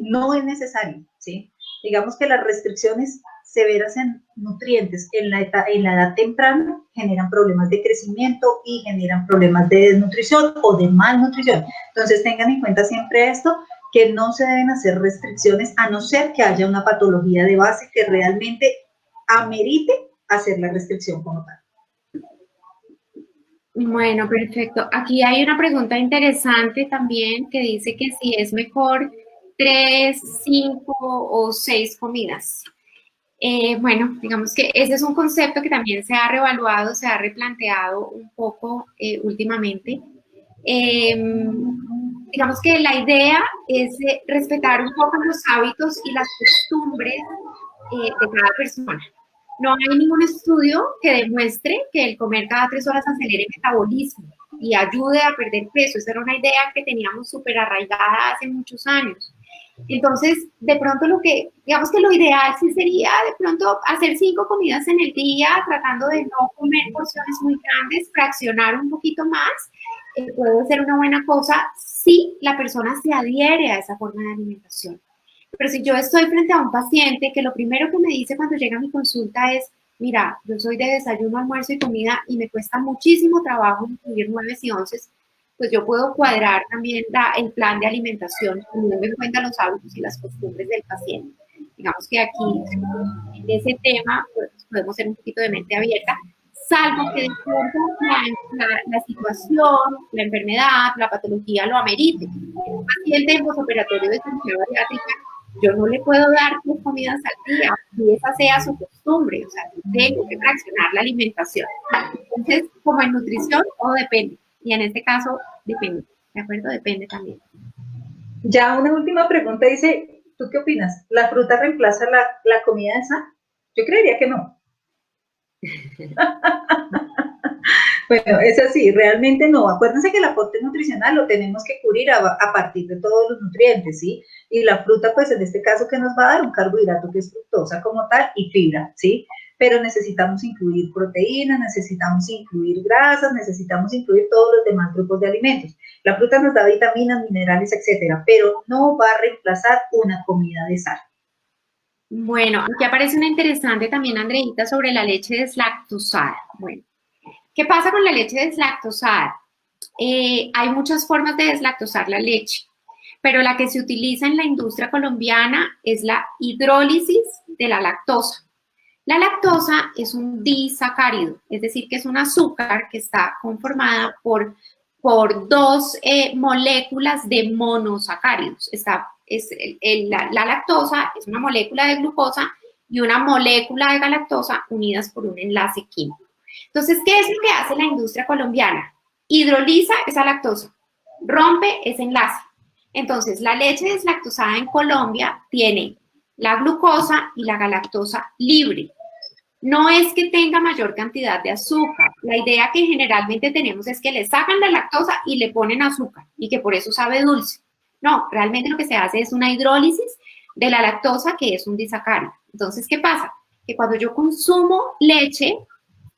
no es necesario, ¿sí? Digamos que las restricciones severas en nutrientes en la edad temprana generan problemas de crecimiento y generan problemas de desnutrición o de malnutrición. Entonces tengan en cuenta siempre esto, que no se deben hacer restricciones a no ser que haya una patología de base que realmente amerite hacer la restricción como tal. Bueno, perfecto. Aquí hay una pregunta interesante también que dice que si es mejor 3, 5 o 6 comidas. Bueno, digamos que ese es un concepto que también se ha reevaluado, se ha replanteado un poco últimamente. Digamos que la idea es respetar un poco los hábitos y las costumbres de cada persona. No hay ningún estudio que demuestre que el comer cada 3 horas acelere el metabolismo y ayude a perder peso. Esa era una idea que teníamos súper arraigada hace muchos años. Entonces, de pronto digamos que lo ideal sí sería de pronto hacer 5 comidas en el día, tratando de no comer porciones muy grandes, fraccionar un poquito más, puede ser una buena cosa si la persona se adhiere a esa forma de alimentación. Pero si yo estoy frente a un paciente que lo primero que me dice cuando llega a mi consulta es, mira, yo soy de desayuno, almuerzo y comida y me cuesta muchísimo trabajo incluir 9 y 11, pues yo puedo cuadrar también el plan de alimentación teniendo en cuenta los hábitos y las costumbres del paciente. Digamos que aquí, en ese tema, pues, podemos ser un poquito de mente abierta, salvo que de pronto la situación, la enfermedad, la patología lo amerite. En un paciente en posoperatorio de cirugía bariátrica, yo no le puedo dar 3 comidas al día, y esa sea su costumbre, o sea, tengo que fraccionar la alimentación. Entonces, como en nutrición, todo depende. Y en este caso, depende, ¿de acuerdo? Depende también. Ya una última pregunta dice, ¿tú qué opinas? ¿La fruta reemplaza la comida esa? Yo creería que no. Bueno, es así, realmente no. Acuérdense que el aporte nutricional lo tenemos que cubrir a partir de todos los nutrientes, ¿sí? Y la fruta, pues en este caso, que nos va a dar un carbohidrato que es fructosa como tal y fibra, ¿sí? Pero necesitamos incluir proteínas, necesitamos incluir grasas, necesitamos incluir todos los demás grupos de alimentos. La fruta nos da vitaminas, minerales, etcétera, pero no va a reemplazar una comida de sal. Bueno, aquí aparece una interesante también, Andreita, sobre la leche deslactosada. Bueno, ¿qué pasa con la leche deslactosada? Hay muchas formas de deslactosar la leche, pero la que se utiliza en la industria colombiana es la hidrólisis de la lactosa. La lactosa es un disacárido, es decir, que es un azúcar que está conformada por 2 moléculas de monosacáridos. La lactosa es una molécula de glucosa y una molécula de galactosa unidas por un enlace químico. Entonces, ¿qué es lo que hace la industria colombiana? Hidroliza esa lactosa, rompe ese enlace. Entonces, la leche deslactosada en Colombia tiene la glucosa y la galactosa libre. No es que tenga mayor cantidad de azúcar. La idea que generalmente tenemos es que le sacan la lactosa y le ponen azúcar y que por eso sabe dulce. No, realmente lo que se hace es una hidrólisis de la lactosa, que es un disacárido. Entonces, ¿qué pasa? Que cuando yo consumo leche,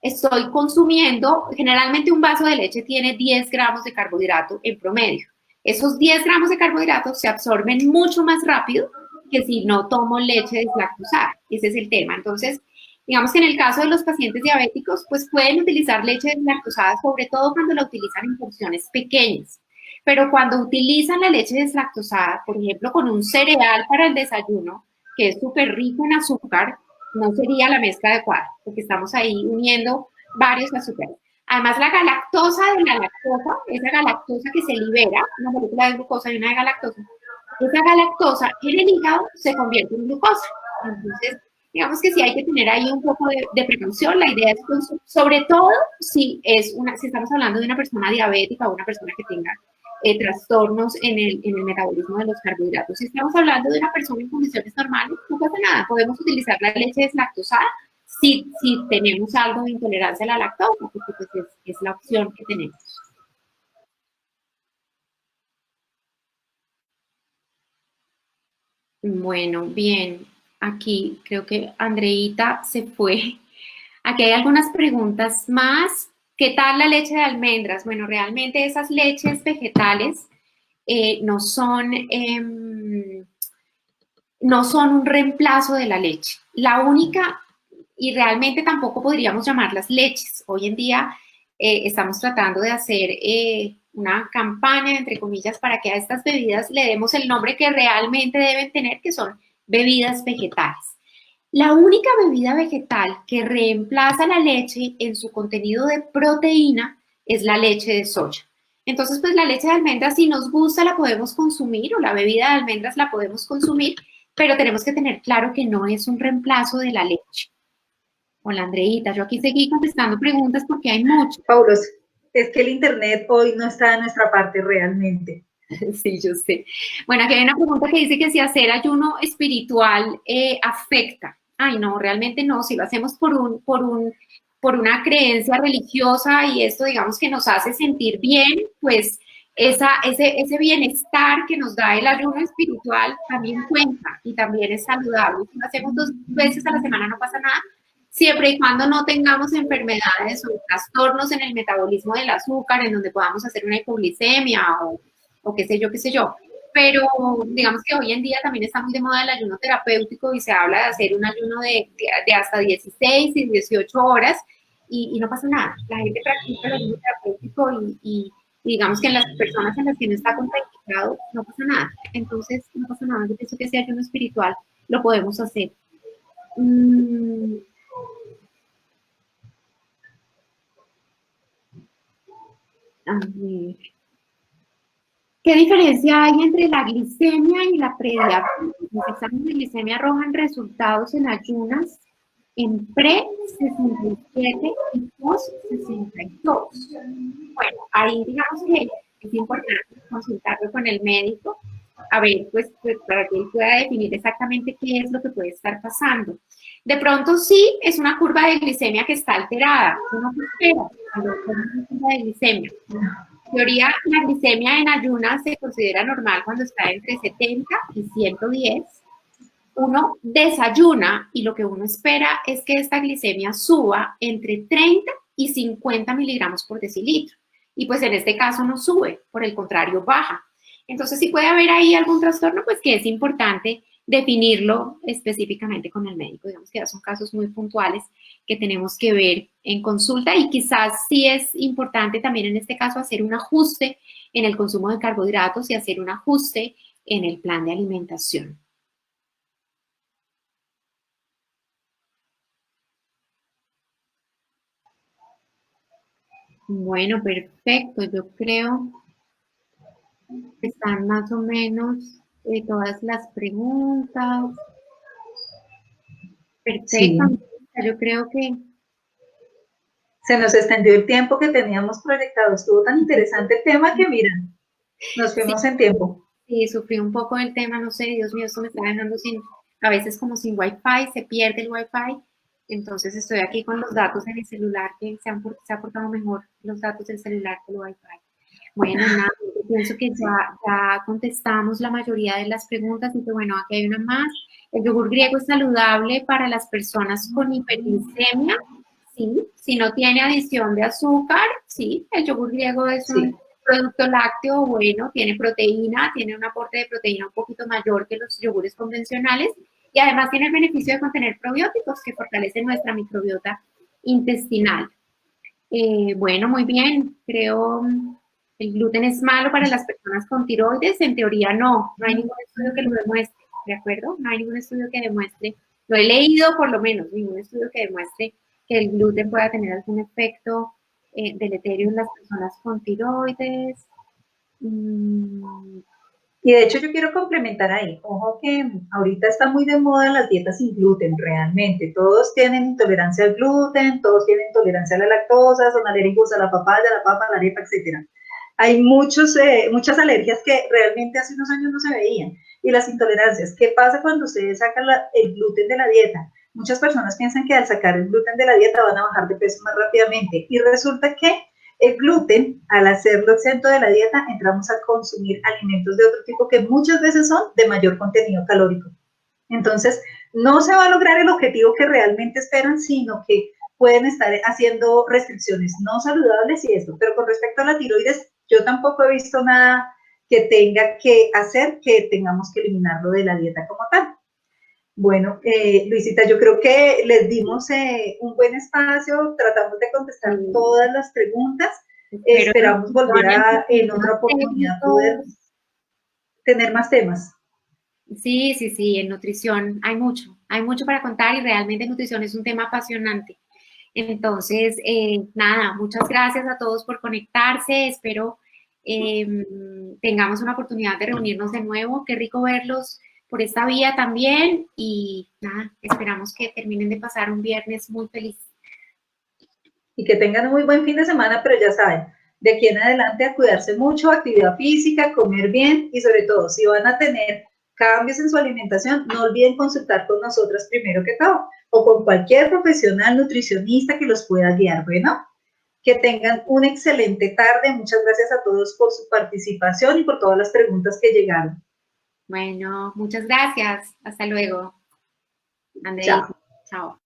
estoy consumiendo, generalmente un vaso de leche tiene 10 gramos de carbohidrato en promedio. Esos 10 gramos de carbohidratos se absorben mucho más rápido que si no tomo leche deslactosada. Ese es el tema. Entonces, digamos que en el caso de los pacientes diabéticos, pues pueden utilizar leche deslactosada, sobre todo cuando la utilizan en porciones pequeñas. Pero cuando utilizan la leche deslactosada, por ejemplo, con un cereal para el desayuno, que es súper rico en azúcar, no sería la mezcla adecuada, porque estamos ahí uniendo varios azúcares. Además, la galactosa de la lactosa, esa galactosa que se libera, una molécula de glucosa y una de galactosa, esa galactosa en el hígado se convierte en glucosa. Entonces, digamos que sí hay que tener ahí un poco de precaución. La idea es, sobre todo, si estamos hablando de una persona diabética o una persona que tenga trastornos en el metabolismo de los carbohidratos. Si estamos hablando de una persona en condiciones normales, no pasa nada. Podemos utilizar la leche deslactosada si tenemos algo de intolerancia a la lactosa, porque pues es la opción que tenemos. Bueno, bien. Aquí creo que Andreita se fue. Aquí hay algunas preguntas más. ¿Qué tal la leche de almendras? Bueno, realmente esas leches vegetales no son un reemplazo de la leche. La única, y realmente tampoco podríamos llamarlas leches. Hoy en día estamos tratando de hacer una campaña, entre comillas, para que a estas bebidas le demos el nombre que realmente deben tener, que son bebidas vegetales. La única bebida vegetal que reemplaza la leche en su contenido de proteína es la leche de soya. Entonces, pues la leche de almendras, si nos gusta, la podemos consumir, o la bebida de almendras la podemos consumir, pero tenemos que tener claro que no es un reemplazo de la leche. Hola, Andreita, yo aquí seguí contestando preguntas porque hay muchas. Paulos, es que el internet hoy no está de nuestra parte realmente. Sí, yo sé. Bueno, aquí hay una pregunta que dice que si hacer ayuno espiritual afecta. Ay, no, realmente no. Si lo hacemos por una creencia religiosa y esto, digamos, que nos hace sentir bien, pues ese bienestar que nos da el ayuno espiritual también cuenta y también es saludable. Si lo hacemos 2 veces a la semana no pasa nada, siempre y cuando no tengamos enfermedades o trastornos en el metabolismo del azúcar, en donde podamos hacer una hipoglicemia o qué sé yo. Pero digamos que hoy en día también está muy de moda el ayuno terapéutico y se habla de hacer un ayuno de hasta 16 y 18 horas y no pasa nada. La gente practica el ayuno terapéutico y digamos que en las personas en las que no está contraindicado no pasa nada. Entonces, no pasa nada. Yo pienso que ese ayuno espiritual lo podemos hacer. A ver. ¿Qué diferencia hay entre la glicemia y la prediabetes? Los exámenes de glicemia arrojan resultados en ayunas en pre-67 y post-62. Bueno, ahí digamos que es importante consultarlo con el médico, a ver, pues para que él pueda definir exactamente qué es lo que puede estar pasando. De pronto sí es una curva de glicemia que está alterada, uno espera cuando es una curva de glicemia. En teoría, la glicemia en ayunas se considera normal cuando está entre 70 y 110. Uno desayuna y lo que uno espera es que esta glicemia suba entre 30 y 50 miligramos por decilitro. Y pues en este caso no sube, por el contrario baja. Entonces, si puede haber ahí algún trastorno, pues que es importante definirlo específicamente con el médico. Digamos que ya son casos muy puntuales que tenemos que ver en consulta y quizás sí es importante también en este caso hacer un ajuste en el consumo de carbohidratos y hacer un ajuste en el plan de alimentación. Bueno, perfecto. Yo creo que están más o menos todas las preguntas. Perfecto. Sí. Yo creo que Se nos extendió el tiempo que teníamos proyectado. Estuvo tan interesante el tema que, mira, nos sí, fuimos en tiempo. sí, sufrí un poco del tema, no sé, Dios mío, esto me está dejando a veces como sin wifi, se pierde el wifi. Entonces estoy aquí con los datos en el celular que se ha portado mejor los datos del celular que el wifi. Bueno, nada, yo pienso que ya contestamos la mayoría de las preguntas y que bueno, aquí hay una más. ¿El yogur griego es saludable para las personas con hiperglicemia? Sí, si no tiene adición de azúcar, sí, el yogur griego es un producto lácteo bueno, tiene proteína, tiene un aporte de proteína un poquito mayor que los yogures convencionales y además tiene el beneficio de contener probióticos que fortalecen nuestra microbiota intestinal. Bueno, muy bien, creo el gluten es malo para las personas con tiroides, en teoría no hay ningún estudio que lo demuestre, ¿de acuerdo? No hay ningún estudio que demuestre, lo he leído por lo menos, ningún estudio que demuestre que el gluten pueda tener algún efecto deleterio en las personas con tiroides. Y de hecho yo quiero complementar ahí, ojo que ahorita está muy de moda las dietas sin gluten, realmente. Todos tienen intolerancia al gluten, todos tienen intolerancia a la lactosa, son alérgicos a la papaya, a la papa, a la arepa, etc. Hay muchas alergias que realmente hace unos años no se veían. Y las intolerancias, ¿qué pasa cuando ustedes sacan el gluten de la dieta? Muchas personas piensan que al sacar el gluten de la dieta van a bajar de peso más rápidamente y resulta que el gluten, al hacerlo exento de la dieta, entramos a consumir alimentos de otro tipo que muchas veces son de mayor contenido calórico. Entonces, no se va a lograr el objetivo que realmente esperan, sino que pueden estar haciendo restricciones no saludables y esto. Pero con respecto a la tiroides, yo tampoco he visto nada que tenga que hacer que tengamos que eliminarlo de la dieta como tal. Bueno, Luisita, yo creo que les dimos un buen espacio, tratamos de contestar todas las preguntas, esperamos volver en otra oportunidad poder tener más temas. Sí, sí, sí, en nutrición hay mucho para contar y realmente nutrición es un tema apasionante. Entonces, nada, muchas gracias a todos por conectarse, espero tengamos una oportunidad de reunirnos de nuevo, qué rico verlos por esta vía también y nada, esperamos que terminen de pasar un viernes muy feliz. Y que tengan un muy buen fin de semana, pero ya saben, de aquí en adelante a cuidarse mucho, actividad física, comer bien y sobre todo, si van a tener cambios en su alimentación, no olviden consultar con nosotras primero que todo, o con cualquier profesional nutricionista que los pueda guiar. Bueno, que tengan una excelente tarde. Muchas gracias a todos por su participación y por todas las preguntas que llegaron. Bueno, muchas gracias. Hasta luego. Andrei, Chao. chao.